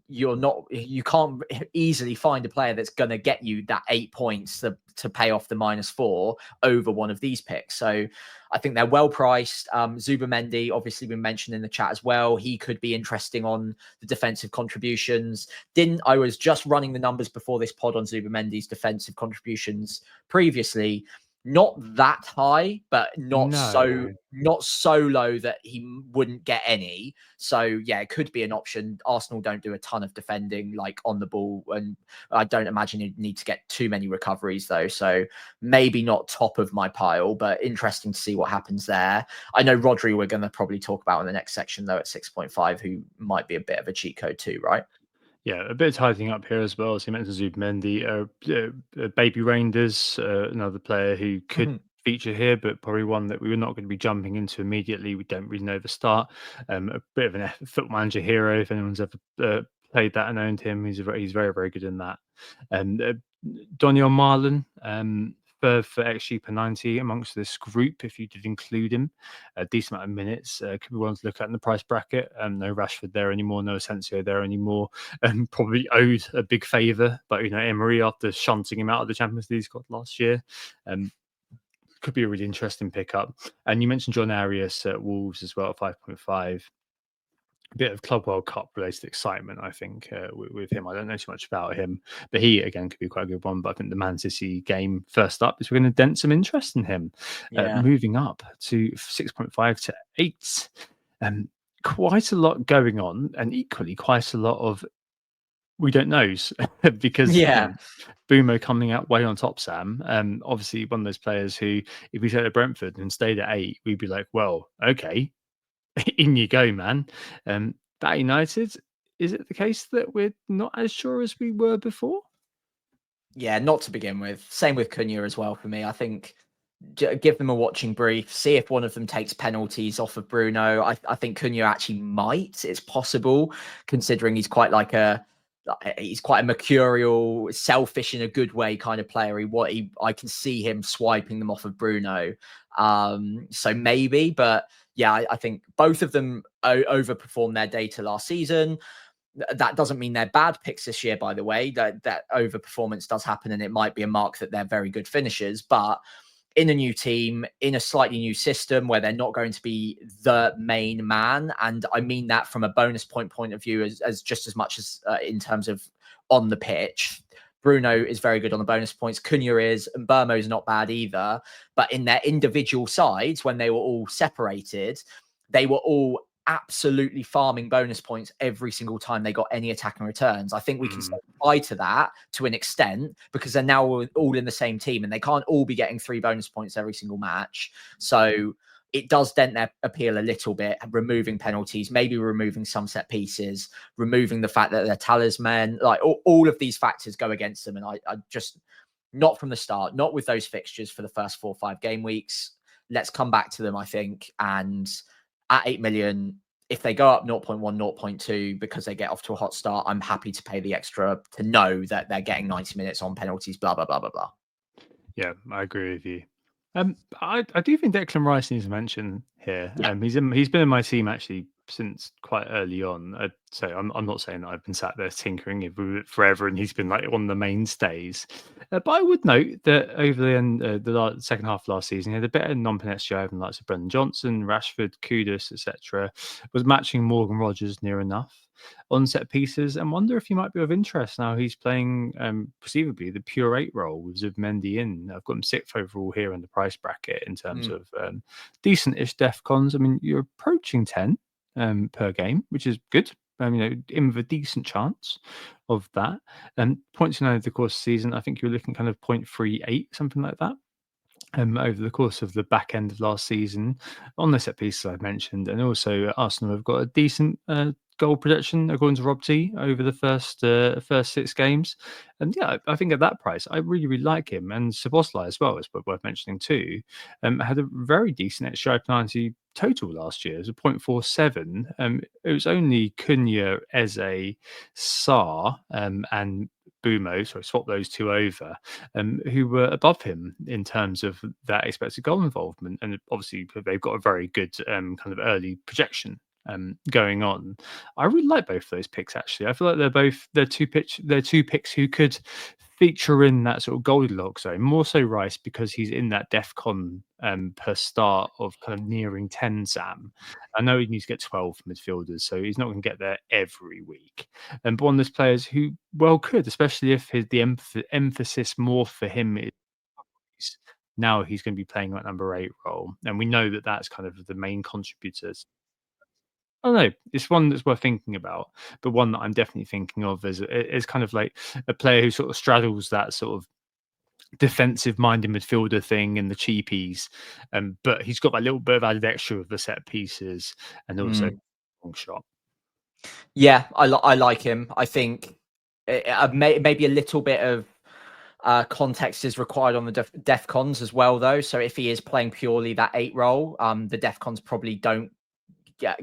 S6: you can't easily find a player that's going to get you that 8 points to pay off the -4 over one of these picks. So I think they're well priced. Zubamendi, obviously been mentioned in the chat as well. He could be interesting on the defensive contributions. I was just running the numbers before this pod on Zubamendi's defensive contributions previously. Not that high, but not so low that he wouldn't get any. So yeah, it could be an option. Arsenal don't do a ton of defending like on the ball, and I don't imagine you'd need to get too many recoveries though. So maybe not top of my pile, but interesting to see what happens there. I know Rodri we're going to probably talk about in the next section though at 6.5, who might be a bit of a cheat code too, right?
S5: Yeah, a bit of tidying up here as well. So you mentioned Zubimendi, Baby Reinders, another player who could
S6: Mhm.
S5: feature here, but probably one that we were not going to be jumping into immediately. We don't really know the start. A bit of an football manager hero, if anyone's ever played that and owned him. He's very, very good in that. Doniel Marlon, for XG per 90 amongst this group, if you did include him, a decent amount of minutes. Could be one to look at in the price bracket. No Rashford there anymore, no Asensio there anymore. Probably owed a big favour, but Emery, after shunting him out of the Champions League squad last year, could be a really interesting pickup. And you mentioned John Arias at Wolves as well at 5.5. A bit of Club World Cup related excitement, I think, with him. I don't know too much about him, but he again could be quite a good one. But I think the Man City game first up is we're going to dent some interest in him.
S6: Yeah.
S5: Moving up to 6.5 to 8. Quite a lot going on, and equally quite a lot of we don't knows because
S6: Yeah.
S5: Boomo coming out way on top, Sam. Obviously one of those players who, if we said at Brentford and stayed at 8, we'd be like, well, okay, in you go, man. That United, is it the case that we're not as sure as we were before?
S6: Yeah, not to begin with. Same with Cunha as well for me. I think give them a watching brief, see if one of them takes penalties off of Bruno. I think Cunha actually might. It's possible, considering he's quite a mercurial, selfish in a good way kind of player. I can see him swiping them off of Bruno. So maybe, but yeah, I think both of them overperformed their data last season. That doesn't mean they're bad picks this year, by the way. That overperformance does happen, and it might be a mark that they're very good finishers. But in a new team, in a slightly new system where they're not going to be the main man, and I mean that from a bonus point of view as just as much as in terms of on the pitch. Bruno is very good on the bonus points. Cunha is, and Burmo's not bad either. But in their individual sides, when they were all separated, they were all absolutely farming bonus points every single time they got any attacking returns. I think we can say bye to that to an extent because they're now all in the same team and they can't all be getting 3 bonus points every single match. So it does dent their appeal a little bit, removing penalties, maybe removing some set pieces, removing the fact that they're talisman, like all of these factors go against them. And I just, not from the start, not with those fixtures for the first 4 or 5 game weeks. Let's come back to them, I think. And at 8 million, if they go up 0.1, 0.2 because they get off to a hot start, I'm happy to pay the extra to know that they're getting 90 minutes on penalties, blah, blah, blah, blah, blah.
S5: Yeah, I agree with you. I do think Declan Rice needs a mention here.
S6: Yeah.
S5: He's been in my team actually since quite early on. So I'm not saying that I've been sat there tinkering with it forever, and he's been like one of the mainstays. But I would note that over the end, second half of last season, he had a better non-penalty than likes of Brendan Johnson, Rashford, Kudus, etc. Was matching Morgan Rogers near enough on set pieces, and wonder if he might be of interest now he's playing perceivably the pure 8 role with Zubimendi in. I've got him 6th overall here in the price bracket in terms of decent-ish def cons. I mean, you're approaching 10 per game, which is good. In with a decent chance of that. Points over the course of the season, I think you're looking kind of 0.38, something like that. Over the course of the back end of last season on the set pieces I've mentioned. And also Arsenal have got a decent goal production according to Rob T over the first 6 games. And yeah, I think at that price, I really, really like him. And Szoboszlai as well is worth mentioning too. Had a very decent extra penalty total last year. It was a 0.47. It was only Cunha, Eze, Sarr, and Bumo, so I swapped those 2 over, who were above him in terms of that expected goal involvement. And obviously they've got a very good kind of early projection going on. I really like both of those picks actually. I feel like they're two picks who could feature in that sort of Goldilocks zone. More so Rice because he's in that DEFCON per start of kind of nearing 10. Sam, I know he needs to get 12 midfielders, so he's not going to get there every week. But one of those players who well could, especially if the emphasis more for him is now he's going to be playing that number 8 role, and we know that that's kind of the main contributors. I don't know. It's one that's worth thinking about, but one that I'm definitely thinking of is kind of like a player who sort of straddles that sort of defensive-minded midfielder thing in the cheapies, but he's got that little bit of added extra with the set pieces and also long shot.
S6: Yeah, I like him. I think maybe a little bit of context is required on the def cons as well, though. So if he is playing purely that 8 role, the def cons probably don't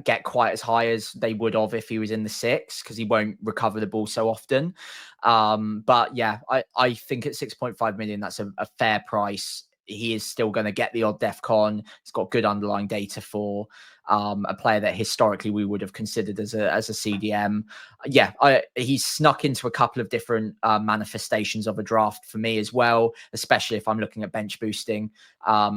S6: get quite as high as they would have if he was in the 6, because he won't recover the ball so often. But yeah, I think at 6.5 million, that's a fair price. He is still going to get the odd def con. He's got good underlying data for a player that historically we would have considered as a CDM. Yeah, he's snuck into a couple of different manifestations of a draft for me as well, especially if I'm looking at bench boosting,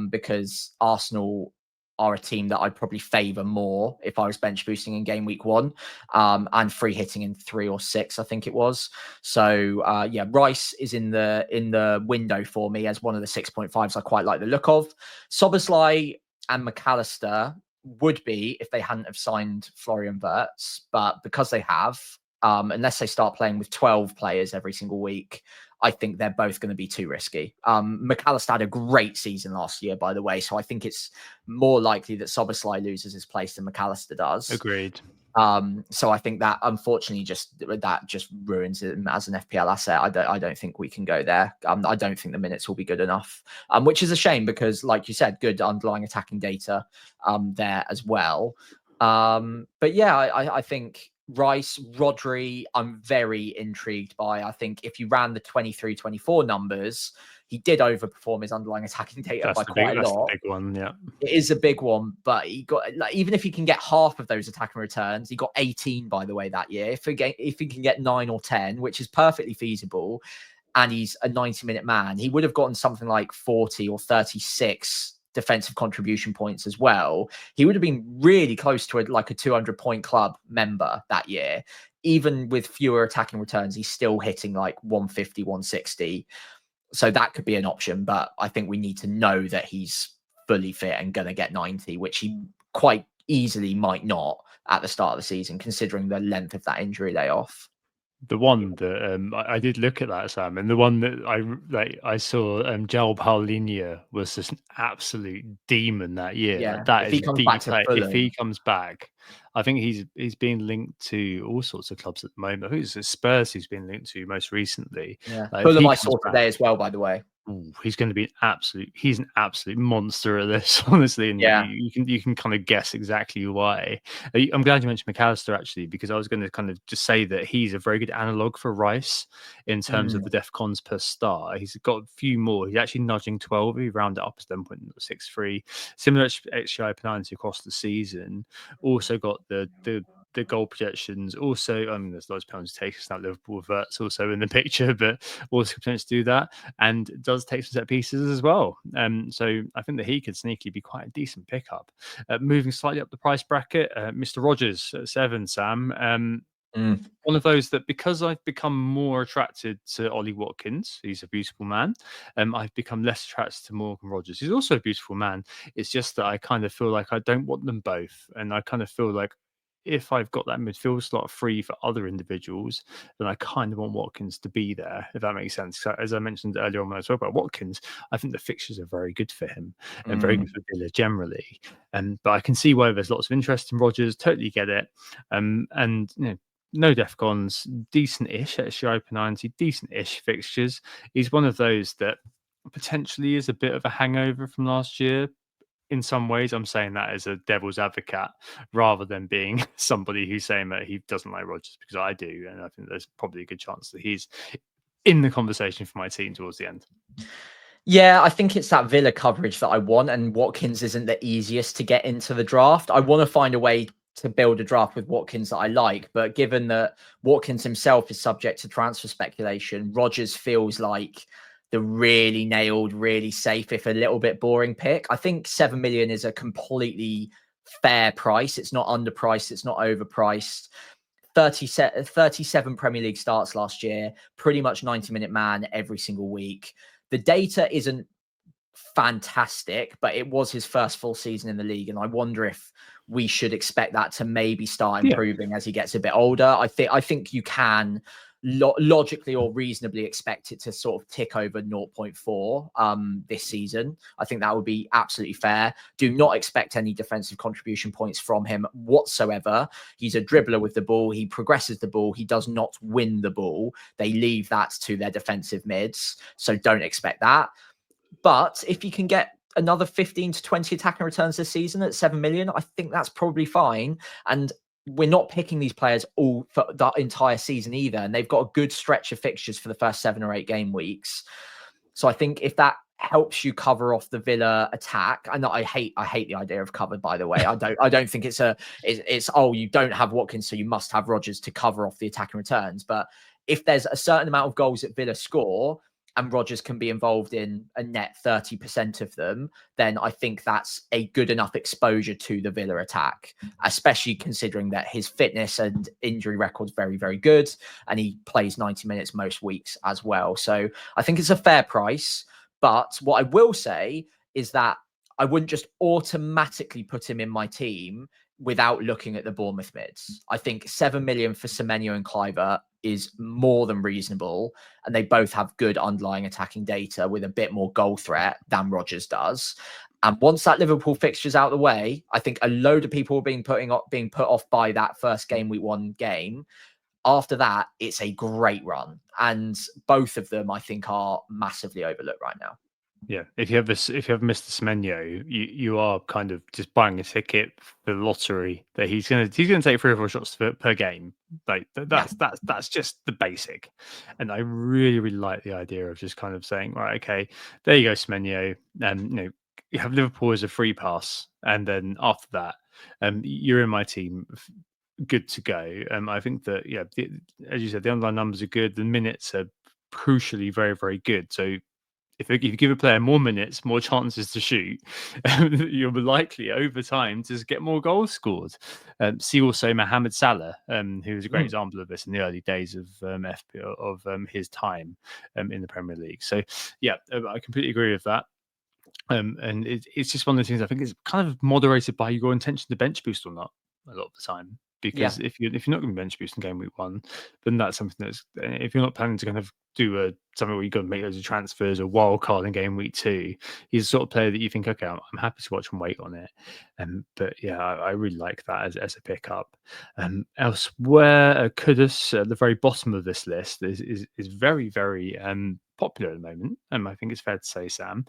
S6: because Arsenal are a team that I'd probably favour more if I was bench boosting in game week 1, and free hitting in 3 or 6, I think it was. So yeah, Rice is in the window for me as one of the 6.5s I quite like the look of. Szoboszlai and McAllister would be if they hadn't have signed Florian Wirtz, but because they have, unless they start playing with 12 players every single week, I think they're both going to be too risky. McAllister had a great season last year, by the way, so I think it's more likely that Szoboszlai loses his place than McAllister does.
S5: Agreed.
S6: So I think that unfortunately just ruins him as an FPL asset. I don't think we can go there. I don't think the minutes will be good enough, which is a shame because, like you said, good underlying attacking data there as well. But yeah, I think Rice, Rodri, I'm very intrigued by. I think if you ran the 23-24 numbers, he did overperform his underlying attacking data by quite a lot.
S5: That's the big one, yeah.
S6: It is a big one, but he got, like, even if he can get half of those attacking returns, he got 18, by the way, that year. If he can get 9 or 10, which is perfectly feasible, and he's a 90-minute man, he would have gotten something like 40 or 36 defensive contribution points as well. He would have been really close to a 200-point club member that year. Even with fewer attacking returns, he's still hitting like 150, 160. So that could be an option, but I think we need to know that he's fully fit and going to get 90, which he quite easily might not at the start of the season, considering the length of that injury layoff.
S5: The one that I did look at that, Sam, and the one that I saw, João Paulinho was just an absolute demon that year.
S6: Yeah,
S5: Like, that
S6: if
S5: is
S6: he comes back to
S5: if
S6: Fulham.
S5: he comes back, I think he's being linked to all sorts of clubs at the moment. I think it's Spurs he's been linked to most recently.
S6: Yeah,
S5: Like,
S6: Fulham I saw today as well, by the way.
S5: He's going to be he's an absolute monster at this, honestly. And
S6: yeah,
S5: you can kind of guess exactly why. I'm glad you mentioned McAllister, actually, because I was going to kind of just say that he's a very good analog for Rice in terms of the def cons per star. He's got a few more. He's actually nudging 12. He rounded up as 10.63. Similar XGI per 90 across the season. Also got the goal projections. Also, I mean, there's loads of penalties taken. Now Liverpool Wirtz also in the picture, but also potentially do that, and does take some set pieces as well. So I think that he could sneakily be quite a decent pickup. Moving slightly up the price bracket, Mr. Rogers at 7, Sam. One of those that, because I've become more attracted to Ollie Watkins, he's a beautiful man, I've become less attracted to Morgan Rogers. He's also a beautiful man. It's just that I kind of feel like I don't want them both, and I kind of feel like if I've got that midfield slot free for other individuals, then I kind of want Watkins to be there, if that makes sense. So, as I mentioned earlier on when I spoke about Watkins, I think the fixtures are very good for him and very good for Villa generally. But I can see why there's lots of interest in Rodgers. Totally get it. And no def cons, decent-ish XGI per 90, decent-ish fixtures. He's one of those that potentially is a bit of a hangover from last year. In some ways, I'm saying that as a devil's advocate rather than being somebody who's saying that he doesn't like Rodgers, because I do. And I think there's probably a good chance that he's in the conversation for my team towards the end.
S6: Yeah, I think it's that Villa coverage that I want, and Watkins isn't the easiest to get into the draft. I want to find a way to build a draft with Watkins that I like, but given that Watkins himself is subject to transfer speculation, Rodgers feels like the really nailed, really safe, if a little bit boring pick. I think 7 million is a completely fair price. It's not underpriced. It's not overpriced. 37 Premier League starts last year, pretty much 90-minute man every single week. The data isn't fantastic, but it was his first full season in the league. And I wonder if we should expect that to maybe start improving as he gets a bit older. I think you can logically or reasonably expect it to sort of tick over 0.4 this season. I think that would be absolutely fair. Do not expect any defensive contribution points from him whatsoever. He's a dribbler with the ball. He progresses the ball. He does not win the ball. They leave that to their defensive mids. So don't expect that. But if you can get another 15 to 20 attacking returns this season at 7 million, I think that's probably fine. And we're not picking these players all for the entire season either. And they've got a good stretch of fixtures for the first 7 or 8 game weeks. So I think if that helps you cover off the Villa attack, and I hate the idea of covered, by the way. I don't think it's you don't have Watkins, so you must have Rodgers to cover off the attacking returns. But if there's a certain amount of goals that Villa score, and Rodgers can be involved in a net 30% of them, then I think that's a good enough exposure to the Villa attack, especially considering that his fitness and injury record's very, very good, and he plays 90 minutes most weeks as well. So I think it's a fair price. But what I will say is that I wouldn't just automatically put him in my team without looking at the Bournemouth mids. I think 7 million for Semenyo and Cliver is more than reasonable, and they both have good underlying attacking data with a bit more goal threat than Rodgers does. And once that Liverpool fixture's out of the way, I think a load of people are being put off by that first game week 1 game. After that, it's a great run, and both of them I think are massively overlooked right now.
S5: Yeah, if you have Mr. Semenyo, you are kind of just buying a ticket for the lottery that he's gonna take 3 or 4 shots per game. Like that's just the basic. And I really, really like the idea of just kind of saying, right, okay, there you go, Semenyo, and you have Liverpool as a free pass, and then after that, you're in my team. Good to go. I think that as you said, the underlying numbers are good. The minutes are crucially very, very good. So if you give a player more minutes, more chances to shoot, you're likely over time to get more goals scored. See also Mohamed Salah, who was a great example of this in the early days of FPL, of his time in the Premier League. So yeah, I completely agree with that. And it's just one of the things I think is kind of moderated by your intention to bench boost or not a lot of the time. Because if you're not going to bench boost in game week 1, then that's something that's, if you're not planning to kind of do something where you've got to make loads of transfers or wild card in game week 2, he's the sort of player that you think, okay, I'm happy to watch and wait on it. But yeah, I really like that as a pickup. Elsewhere, Kudus at the very bottom of this list is very, very popular at the moment. I think it's fair to say, Sam.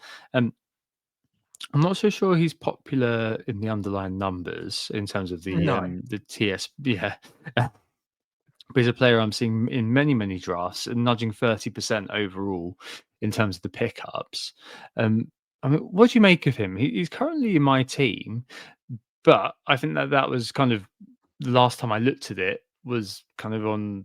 S5: I'm not so sure he's popular in the underlying numbers in terms of the TS. Yeah, but he's a player I'm seeing in many, many drafts and nudging 30% overall in terms of the pickups. I mean, what do you make of him? He's currently in my team, but I think that was kind of the last time I looked at it was kind of on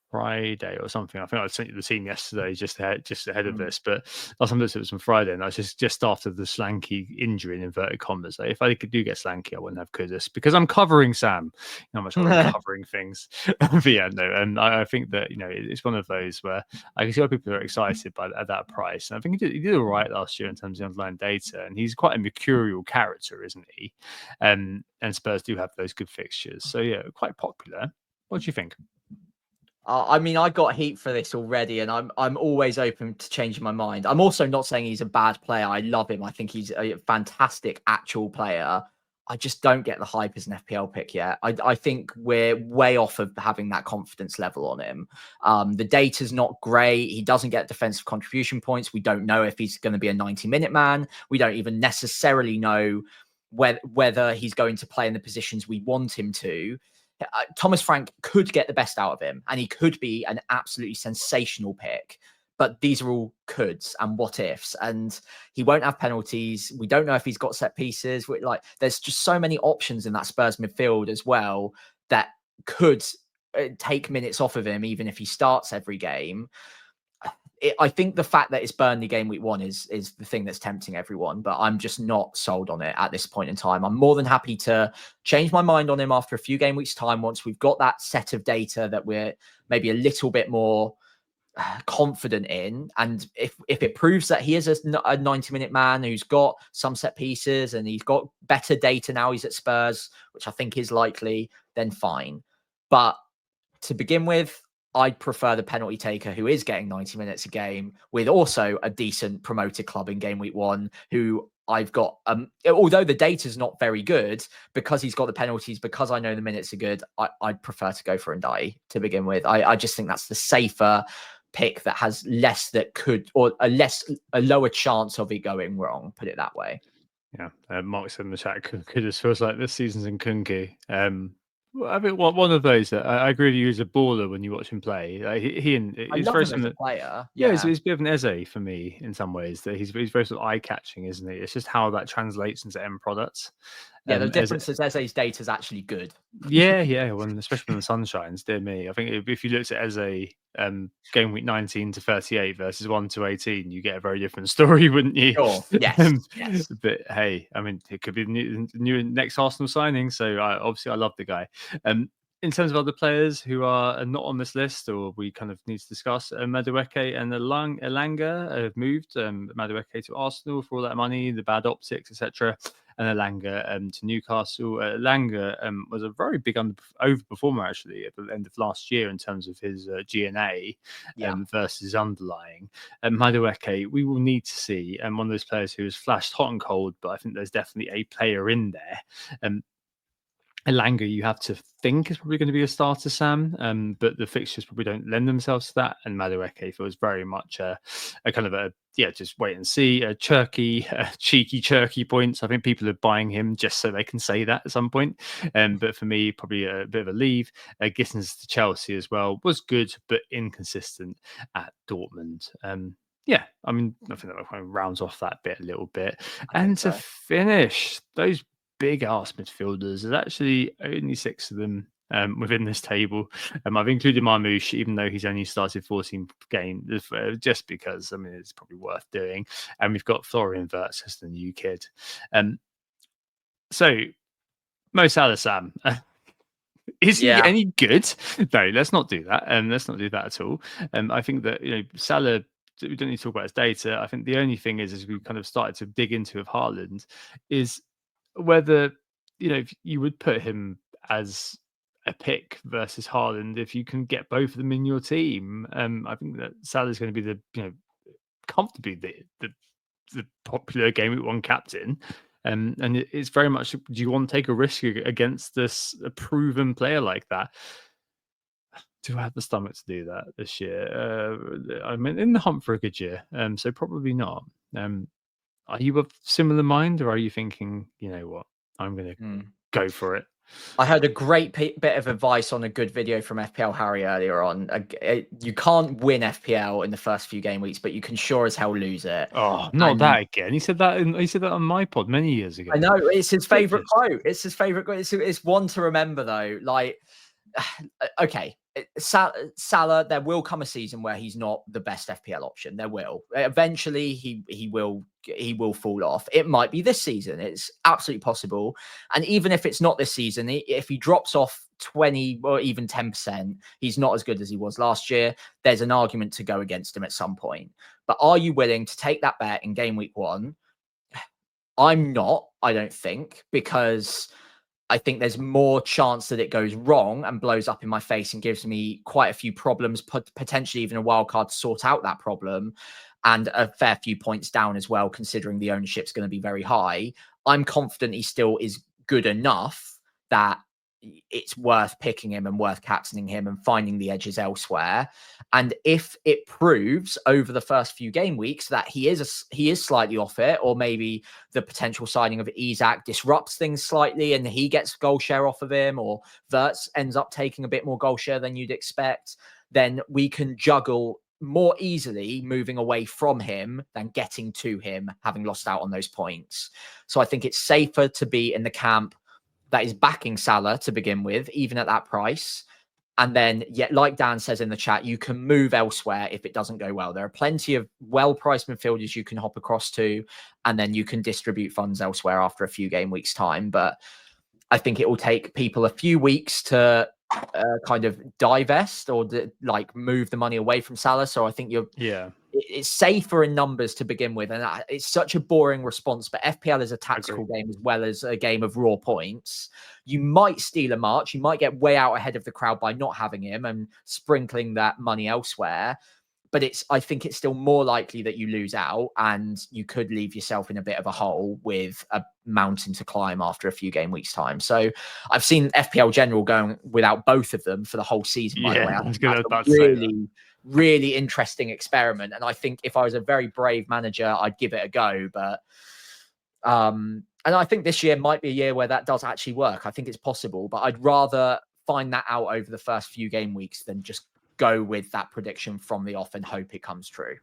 S5: Friday or something. I think I sent you the team yesterday just ahead of this, but last time I looked at it was on Friday, and I was just after the Slanky injury in inverted commas. Like, if I do get Slanky, I wouldn't have Kudus because I'm covering Sam. Not much I'm covering things. But yeah, no, and I think that it's one of those where I can see why people are excited at that price, and I think he did all right last year in terms of the underlying data, and he's quite a mercurial character, isn't he? And Spurs do have those good fixtures, so yeah, quite popular. What do you think?
S6: I mean, I got heat for this already, and I'm always open to changing my mind. I'm also not saying he's a bad player. I love him. I think he's a fantastic actual player. I just don't get the hype as an FPL pick yet. I think we're way off of having that confidence level on him. The data's not great. He doesn't get defensive contribution points. We don't know if he's going to be a 90-minute man. We don't even necessarily know whether he's going to play in the positions we want him to. Thomas Frank could get the best out of him, and he could be an absolutely sensational pick. But these are all coulds and what ifs, and he won't have penalties. We don't know if he's got set pieces. There's just so many options in that Spurs midfield as well that could take minutes off of him, even if he starts every game. I think the fact that it's Burnley game week 1 is the thing that's tempting everyone, but I'm just not sold on it at this point in time. I'm more than happy to change my mind on him after a few game weeks time, once we've got that set of data that we're maybe a little bit more confident in. And if it proves that he is a 90-minute man who's got some set pieces and he's got better data now he's at Spurs, which I think is likely, then fine. But to begin with, I'd prefer the penalty taker who is getting 90 minutes a game with also a decent promoted club in game week 1 who I've got, although the data's not very good, because he's got the penalties, because I know the minutes are good, I'd prefer to go for Ndai to begin with. I just think that's the safer pick that has less that could, or a lower chance of it going wrong, put it that way.
S5: Yeah, Mark said in the chat, Kudus feels like this season's in Kunki. I think one of those that I agree with you is a baller when you watch him play. He and
S6: I
S5: he's
S6: love
S5: very
S6: him as a
S5: similar.
S6: player.
S5: Yeah, he's a bit of an Eze for me in some ways. That he's very sort of eye catching, isn't he? It's just how that translates into end products.
S6: Yeah, the difference is Eze's data is actually good.
S5: Yeah, when especially when the sun shines, dear me. I think if you looked at Eze game week 19 to 38 versus 1 to 18, you get a very different story, wouldn't you?
S6: Sure. Yes.
S5: But hey, I mean, it could be the new next Arsenal signing. So obviously, I love the guy. In terms of other players who are not on this list, or we kind of need to discuss, Madueke and Elanga have moved. Madueke to Arsenal for all that money, the bad optics, etc. And Elanga to Newcastle. Elanga was a very big overperformer actually at the end of last year in terms of his GNA versus underlying. Madueke, we will need to see one of those players who has flashed hot and cold, but I think there's definitely a player in there. Elanga, you have to think is probably going to be a starter, Sam, but the fixtures probably don't lend themselves to that. And Madueke feels very much a kind of just wait and see, cheeky churky points. I think people are buying him just so they can say that at some point. But for me, probably a bit of a leave. Gissens to Chelsea as well was good, but inconsistent at Dortmund. Yeah, I mean, I think that kind of rounds off that bit a little bit. And to finish, those big ass midfielders. There's actually only 6 of them within this table. I've included Marmoush, even though he's only started 14 games, just because, I mean, it's probably worth doing. And we've got Florian Wirtz as the new kid. So, Mo Salah, Sam, is he any good? No, let's not do that. Let's not do that at all. I think that, Salah, we don't need to talk about his data. I think the only thing is, as we kind of started to dig into with Haaland, is whether you would put him as a pick versus Haaland if you can get both of them in your team. I think that Salah's going to be the comfortably the popular game week 1 captain. And it's very much, do you want to take a risk against a proven player like that? Do I have the stomach to do that this year? I'm in the hunt for a good year, so probably not. Are you of similar mind, or are you thinking, you know what, I'm going to go for it?
S6: I heard a great bit of advice on a good video from FPL Harry earlier on. You can't win FPL in the first few game weeks, but you can sure as hell lose it.
S5: Oh, not that again. He said that on my pod many years ago.
S6: I know, it's his favorite quote. It's his favorite quote. It's one to remember though. Like, okay, Salah, there will come a season where he's not the best FPL option. There will. Eventually, he will fall off. It might be this season. It's absolutely possible. And even if it's not this season, if he drops off 20 or even 10%, he's not as good as he was last year. There's an argument to go against him at some point. But are you willing to take that bet in game week 1? I'm not, I don't think, because I think there's more chance that it goes wrong and blows up in my face and gives me quite a few problems, potentially even a wild card to sort out that problem, and a fair few points down as well, considering the ownership's going to be very high. I'm confident he still is good enough that it's worth picking him and worth captaining him and finding the edges elsewhere. And if it proves over the first few game weeks that he is slightly off it, or maybe the potential signing of Isak disrupts things slightly and he gets goal share off of him, or Wirtz ends up taking a bit more goal share than you'd expect, then we can juggle more easily moving away from him than getting to him, having lost out on those points. So I think it's safer to be in the camp that is backing Salah to begin with, even at that price. And then, like Dan says in the chat, you can move elsewhere if it doesn't go well. There are plenty of well-priced midfielders you can hop across to, and then you can distribute funds elsewhere after a few game weeks' time. But I think it will take people a few weeks to kind of divest or move the money away from Salah. So I think you're it's safer in numbers to begin with, and it's such a boring response. But FPL is a tactical game as well as a game of raw points. You might steal a march, you might get way out ahead of the crowd by not having him and sprinkling that money elsewhere. But I think it's still more likely that you lose out, and you could leave yourself in a bit of a hole with a mountain to climb after a few game weeks time. So I've seen FPL General going without both of them for the whole season, by the way.
S5: I was about to say that.
S6: Really interesting experiment. And I think if I was a very brave manager, I'd give it a go. But and I think this year might be a year where that does actually work. I think it's possible, but I'd rather find that out over the first few game weeks than just go with that prediction from the off and hope it comes true.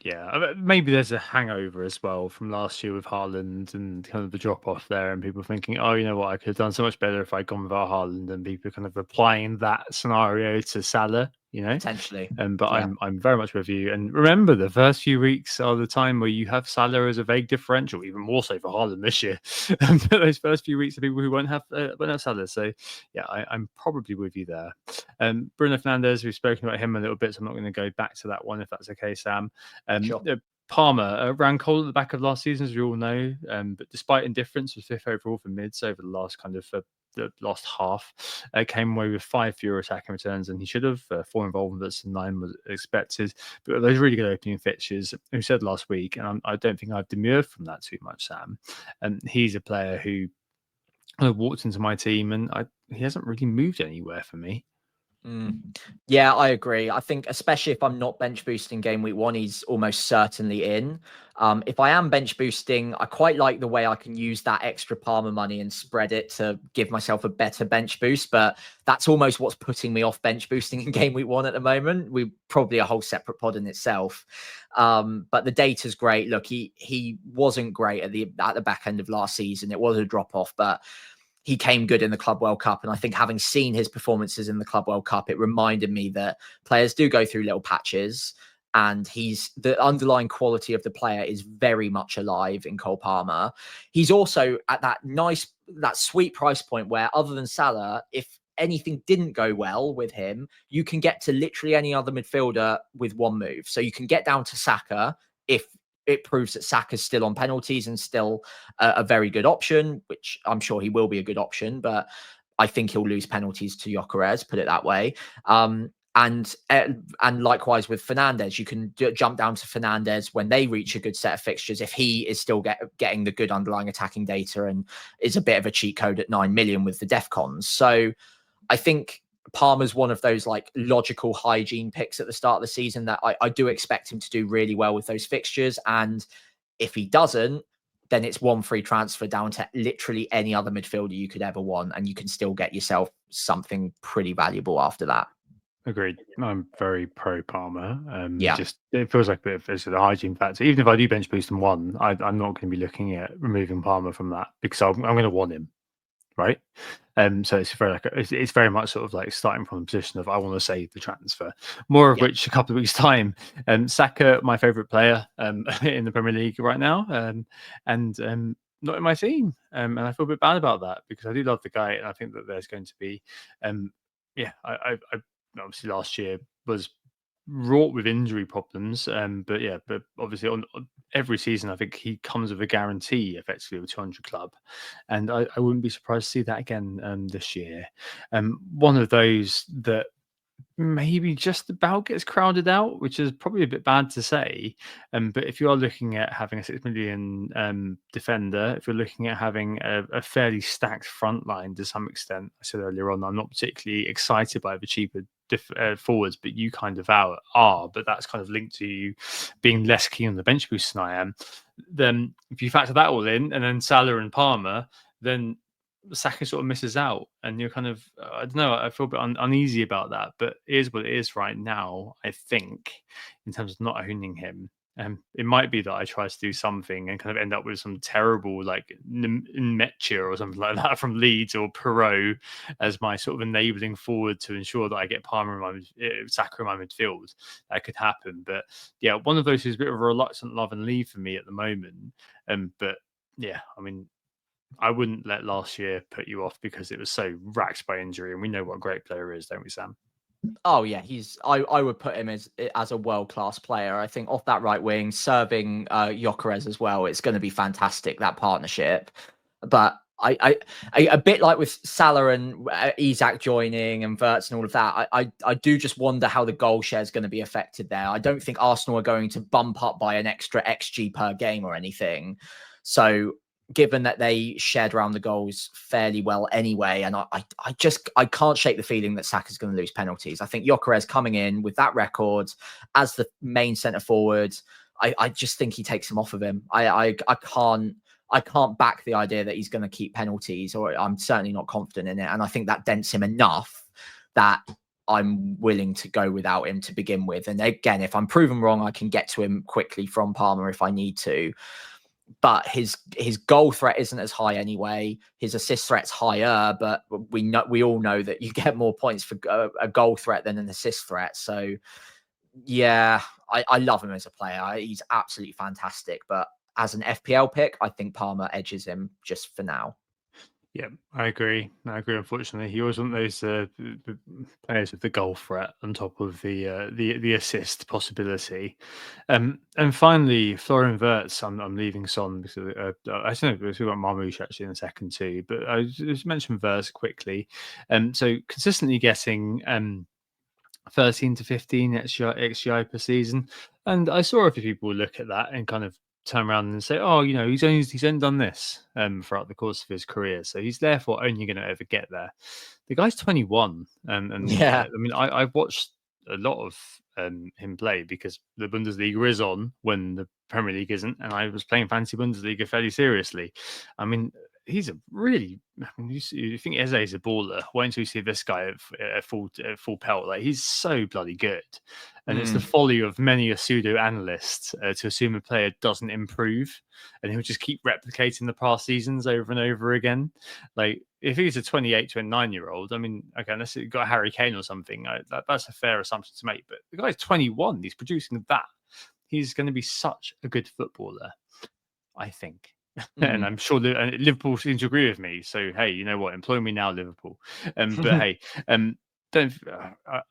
S5: Yeah, maybe there's a hangover as well from last year with Haaland and kind of the drop off there, and people thinking, oh, you know what, I could have done so much better if I'd gone without Haaland, and people kind of applying that scenario to Salah,
S6: Potentially.
S5: But yeah. I'm very much with you. And remember, the first few weeks are the time where you have Salah as a vague differential, even more so for Haaland this year. Those first few weeks of people who won't have Salah. So yeah, I'm probably with you there. Bruno Fernandes, we've spoken about him a little bit, so I'm not going to go back to that one if that's okay, Sam.
S6: Sure.
S5: Palmer ran cold at the back of last season, as we all know, but despite indifference, was fifth overall for mids over the last the last half. Came away with 5 fewer attacking returns than he should have. 4 involvements and 9 was expected. But those really good opening fixtures, who said last week, and I don't think I've demurred from that too much, Sam. And he's a player who walked into my team, and he hasn't really moved anywhere for me.
S6: Yeah, I agree. I think especially if I'm not bench boosting game week 1, he's almost certainly in. If I am bench boosting, I quite like the way I can use that extra Palmer money and spread it to give myself a better bench boost. But that's almost what's putting me off bench boosting in game week 1 at the moment. We probably a whole separate pod in itself. But the data's great. Look, he wasn't great at the back end of last season. It was a drop off, but he came good in the Club World Cup. And I think having seen his performances in the Club World Cup, it reminded me that players do go through little patches, and the underlying quality of the player is very much alive in Cole Palmer. He's also at that sweet price point where, other than Salah, if anything didn't go well with him, you can get to literally any other midfielder with one move. So you can get down to Saka if it proves that Saka's still on penalties and still a very good option, which I'm sure he will be a good option, but I think he'll lose penalties to Gyökeres, put it that way. And likewise with Fernandes, you can jump down to Fernandes when they reach a good set of fixtures, if he is still getting the good underlying attacking data and is a bit of a cheat code at 9 million with the DEFCONs. So I think Palmer's one of those like logical hygiene picks at the start of the season that I do expect him to do really well with those fixtures. And if he doesn't, then it's one free transfer down to literally any other midfielder you could ever want, and you can still get yourself something pretty valuable after that.
S5: Agreed. I'm very pro Palmer.
S6: Yeah.
S5: Just it feels like a bit of a hygiene factor. Even if I do bench boost in 1, I'm not going to be looking at removing Palmer from that, because I'm going to want him. Right. So it's very much sort of like starting from the position of I want to save the transfer. More of which a couple of weeks' time. Saka, my favourite player in the Premier League right now, and not in my team. And I feel a bit bad about that, because I do love the guy, and I think that there's going to be I obviously last year was wrought with injury problems, but obviously on every season I think he comes with a guarantee effectively with 200 club, and I wouldn't be surprised to see that again this year. One of those that maybe just about gets crowded out, which is probably a bit bad to say, but if you are looking at having a 6 million defender, if you're looking at having a fairly stacked front line to some extent, I said earlier on I'm not particularly excited by the cheaper forwards, but you kind of are, but that's kind of linked to you being less keen on the bench boost than I am. Then if you factor that all in, and then Salah and Palmer, then Saka sort of misses out, and you're kind of, I don't know, I feel a bit uneasy about that, but it is what it is right now, I think, in terms of not owning him. It might be that I try to do something and kind of end up with some terrible like Metcher or something like that from Leeds, or Perot as my sort of enabling forward to ensure that I get Palmer in Saka in my midfield. That could happen, but yeah, one of those is a bit of a reluctant love and leave for me at the moment. But yeah, I mean, I wouldn't let last year put you off because it was so racked by injury, and we know what a great player is, don't we, Sam?
S6: Oh yeah, I would put him as a world-class player. I think off that right wing, serving Gyökeres as well, it's going to be fantastic, that partnership. But I a bit like with Salah and Isak joining and Wirtz and all of that, I do just wonder how the goal share is going to be affected there. I don't think Arsenal are going to bump up by an extra XG per game or anything. So given that they shared around the goals fairly well anyway, and I can't shake the feeling that Saka's going to lose penalties. I think Gyökeres coming in with that record as the main centre forward, I just think he takes him off of him. I can't back the idea that he's going to keep penalties, or I'm certainly not confident in it. And I think that dents him enough that I'm willing to go without him to begin with. And again, if I'm proven wrong, I can get to him quickly from Palmer if I need to. But his goal threat isn't as high anyway. His assist threat's higher, but we all know that you get more points for a goal threat than an assist threat. So yeah, I love him as a player. He's absolutely fantastic. But as an FPL pick, I think Palmer edges him just for now.
S5: Yeah, I agree. Unfortunately, he was one of those players with the goal threat on top of the assist possibility. And finally, Florian Wirtz. I'm leaving Son because I don't know. We've got Marmoush actually in a second too, but I just mentioned Wirtz quickly. So consistently getting 13 to 15 XGI per season, and I saw a few people look at that and kind of turn around and say, "Oh, he's only done this throughout the course of his career, so he's therefore only going to ever get there." The guy's 21, and
S6: Yeah.
S5: I mean, I've watched a lot of him play because the Bundesliga is on when the Premier League isn't, and I was playing fantasy Bundesliga fairly seriously. I mean, he's a really. I mean, you think Eze is a baller? Wait until you see this guy at full pelt. Like, he's so bloody good, and it's the folly of many a pseudo analyst to assume a player doesn't improve, and he'll just keep replicating the past seasons over and over again. Like, if he's a 28 to a 9-year-old, I mean, okay, unless you've got Harry Kane or something, that's a fair assumption to make. But the guy's 21; he's producing that. He's going to be such a good footballer, I think. And I'm sure that Liverpool seem to agree with me. So hey, you know what? Employ me now, Liverpool. But hey,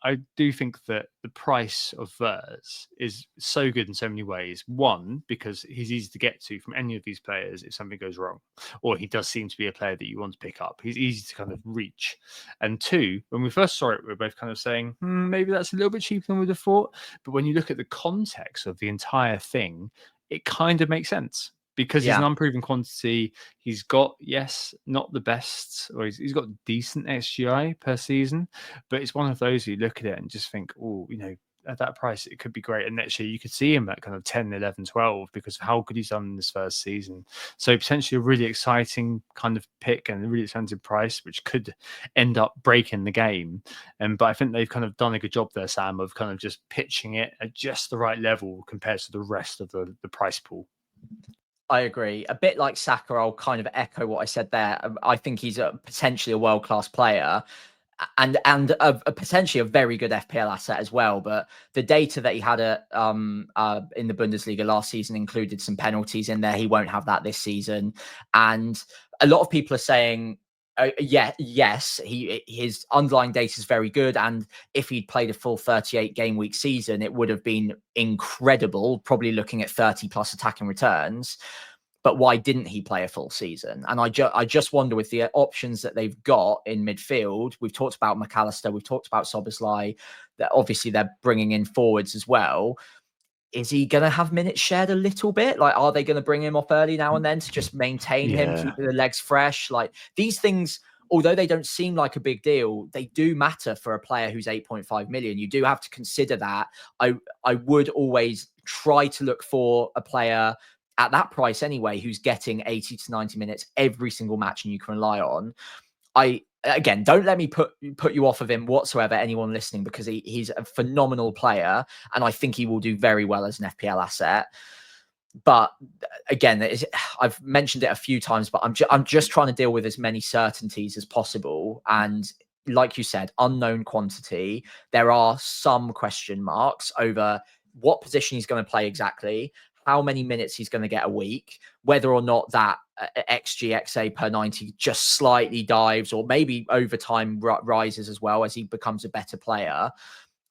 S5: I do think that the price of Wirtz is so good in so many ways. One, because he's easy to get to from any of these players if something goes wrong, or he does seem to be a player that you want to pick up. He's easy to kind of reach. And two, when we first saw it, we were both kind of saying, maybe that's a little bit cheaper than we'd have thought. But when you look at the context of the entire thing, it kind of makes sense. Because he's an unproven quantity. He's got, yes, not the best, or he's got decent XGI per season, but it's one of those you look at it and just think, oh, at that price, it could be great. And next year, you could see him at kind of 10, 11, 12 because of how good he's done in this first season. So potentially a really exciting kind of pick and a really expensive price, which could end up breaking the game. But I think they've kind of done a good job there, Sam, of kind of just pitching it at just the right level compared to the rest of the price pool.
S6: I agree. A bit like Saka, I'll kind of echo what I said there. I think he's potentially a world-class player and potentially a very good FPL asset as well. But the data that he had in the Bundesliga last season included some penalties in there. He won't have that this season. And a lot of people are saying, yes, his underlying data is very good. And if he'd played a full 38 game week season, it would have been incredible, probably looking at 30 plus attacking returns. But why didn't he play a full season? And I just wonder with the options that they've got in midfield, we've talked about McAllister, we've talked about Szoboszlai, that obviously they're bringing in forwards as well. Is he going to have minutes shared a little bit? Like, are they going to bring him off early now and then to just maintain him, keep the legs fresh? Like, these things, although they don't seem like a big deal, they do matter for a player who's 8.5 million. You do have to consider that. I would always try to look for a player at that price anyway, who's getting 80 to 90 minutes every single match and you can rely on. Again, don't let me put you off of him whatsoever, anyone listening, because he's a phenomenal player and I think he will do very well as an FPL asset. But again, I've mentioned it a few times, but I'm just trying to deal with as many certainties as possible. And like you said, unknown quantity. There are some question marks over what position he's going to play exactly, how many minutes he's going to get a week, whether or not that XG, XA per 90 just slightly dives, or maybe over time rises as well as he becomes a better player.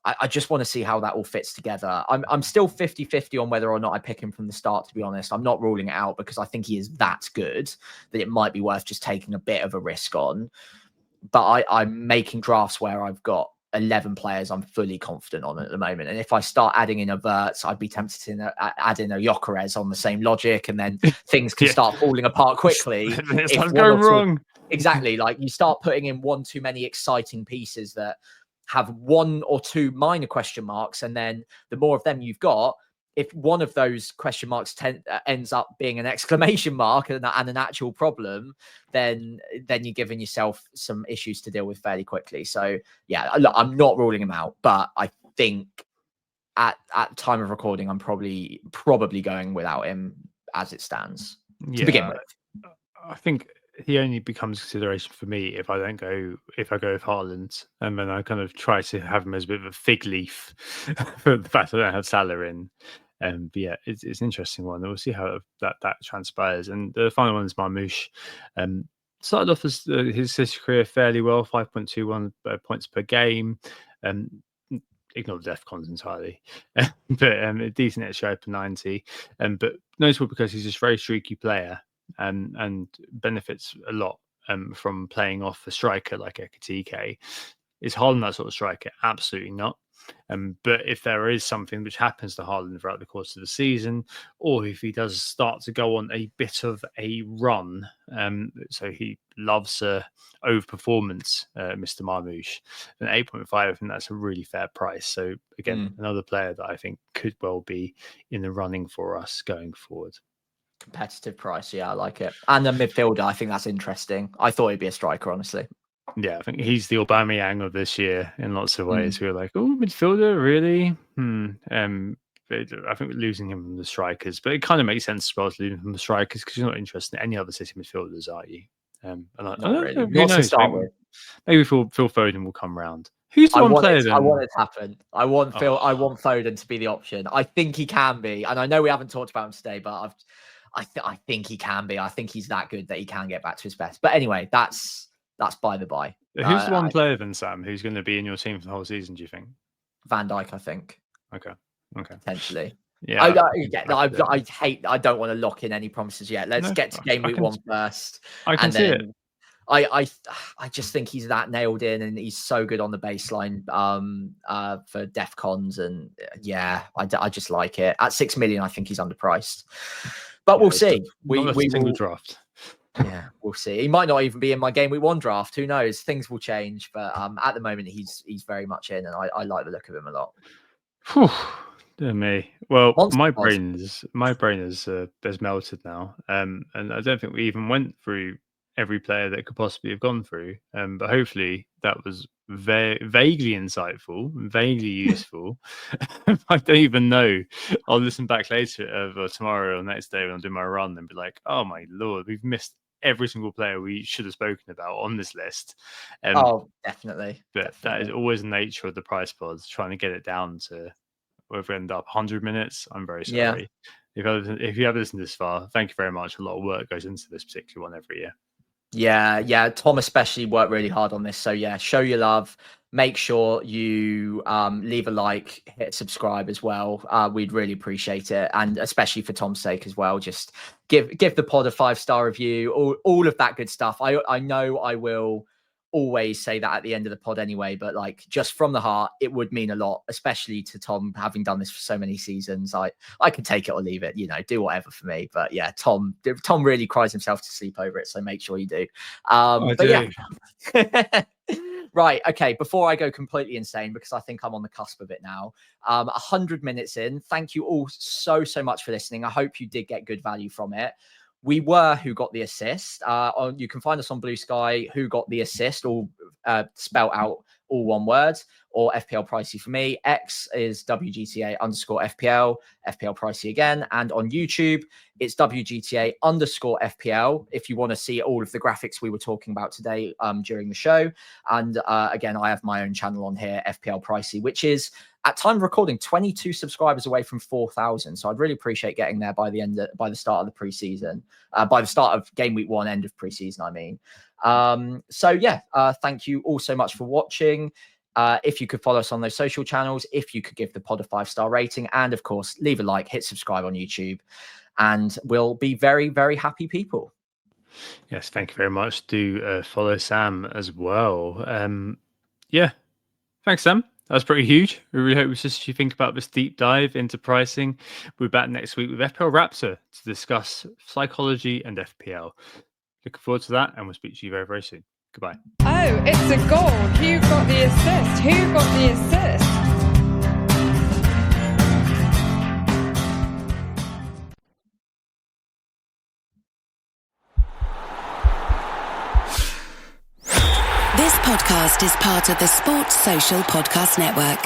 S6: I just want to see how that all fits together. I'm still 50-50 on whether or not I pick him from the start, to be honest. I'm not ruling it out because I think he is that good that it might be worth just taking a bit of a risk on. But I'm making drafts where I've got 11 players I'm fully confident on at the moment. And if I start adding in Averts, I'd be tempted to add in a Gyökeres on the same logic. And then things can start falling apart quickly.
S5: It's not going wrong.
S6: Exactly. Like you start putting in one too many exciting pieces that have one or two minor question marks. And then the more of them you've got, if one of those question marks ends up being an exclamation mark and an actual problem, then you're giving yourself some issues to deal with fairly quickly. So yeah, look, I'm not ruling him out, but I think at time of recording, I'm probably going without him as it stands to begin with.
S5: I think he only becomes consideration for me if I go with Haaland, and then I kind of try to have him as a bit of a fig leaf for the fact that I don't have Salah in. But yeah, it's an interesting one. We'll see how that transpires. And the final one is Marmoush. Started off his career fairly well, 5.21 points per game. Ignore the DEFCONs entirely, but a decent XG per 90. But notable because he's just a very streaky player. And benefits a lot from playing off a striker like Ekitike. Is Haaland that sort of striker? Absolutely not. But if there is something which happens to Haaland throughout the course of the season, or if he does start to go on a bit of a run, so he loves overperformance, Mr. Marmoush, then 8.5, I think that's a really fair price. So again, another player that I think could well be in the running for us going forward.
S6: Competitive price, yeah, I like it. And a midfielder, I think that's interesting. I thought he'd be a striker, honestly.
S5: Yeah, I think he's the Aubameyang of this year in lots of ways. We're like, oh, midfielder, really? I think we're losing him from the strikers, but it kind of makes sense as well to lose him from the strikers because you're not interested in any other City midfielders, are you?
S6: Not really. Not to start with.
S5: Maybe Phil Foden will come round. Who's the one player then?
S6: I want it to happen. I want Foden to be the option. I think he can be, and I know we haven't talked about him today, but I think he can be. I think he's that good that he can get back to his best. But anyway, that's by the by.
S5: Who's the one player then, Sam, who's going to be in your team for the whole season, do you think?
S6: Van Dijk, I think.
S5: Okay.
S6: Potentially.
S5: Yeah.
S6: I don't want to lock in any promises yet. Let's get to game week 1 first.
S5: I can see it.
S6: I just think he's that nailed in, and he's so good on the baseline for DEFCONs, and yeah, I just like it. At 6 million, I think he's underpriced, but we'll see. We
S5: single draft.
S6: Yeah, we'll see. He might not even be in my game week 1 draft. Who knows? Things will change, but at the moment, he's very much in, and I like the look of him a lot.
S5: Whew. Dear me. Well, my brain is has melted now, and I don't think we even went through every player that could possibly have gone through. But hopefully that was vaguely insightful, vaguely useful. I don't even know. I'll listen back later or tomorrow or next day when I'm doing my run and be like, oh my Lord, we've missed every single player we should have spoken about on this list.
S6: Definitely.
S5: But that is always the nature of the price pods, trying to get it down to whether we end up 100 minutes. I'm very sorry. Yeah. If you have listened this far, thank you very much. A lot of work goes into this particular one every year.
S6: Yeah. Tom especially worked really hard on this. So yeah, show your love. Make sure you leave a like, hit subscribe as well. We'd really appreciate it, and especially for Tom's sake as well. Just give the pod a 5-star review. All of that good stuff. I know I will always say that at the end of the pod anyway, but like just from the heart, it would mean a lot, especially to Tom, having done this for so many seasons. I can take it or leave it, do whatever for me. But yeah, Tom really cries himself to sleep over it, so make sure you do. Yeah. Right, okay, before I go completely insane, because I think I'm on the cusp of it now, 100 minutes in. Thank you all so much for listening. I hope you did get good value from it. We were Who Got the Assist. You can find us on Blue Sky, Who Got the Assist, all spelt out all one word, or FPL Pricey for me. X is WGTA_FPL, FPL Pricey again. And on YouTube, it's WGTA_FPL if you want to see all of the graphics we were talking about today during the show. And again, I have my own channel on here, FPL Pricey, which is at time of recording 22 subscribers away from 4,000. So I'd really appreciate getting there by the start of the preseason, by the start of game week 1, end of preseason, I mean. So yeah, thank you all so much for watching. If you could follow us on those social channels, if you could give the pod a 5-star rating, and of course, leave a like, hit subscribe on YouTube, and we'll be very, very happy people.
S5: Yes, thank you very much. Do follow Sam as well. Yeah, thanks, Sam. That was pretty huge. We really hope you think about this deep dive into pricing. We're back next week with FPL Raptor to discuss psychology and FPL. Looking forward to that, and we'll speak to you very, very soon. Goodbye.
S7: Oh, it's a goal. Who got the assist? Who got the assist?
S3: This podcast is part of the Sports Social Podcast Network.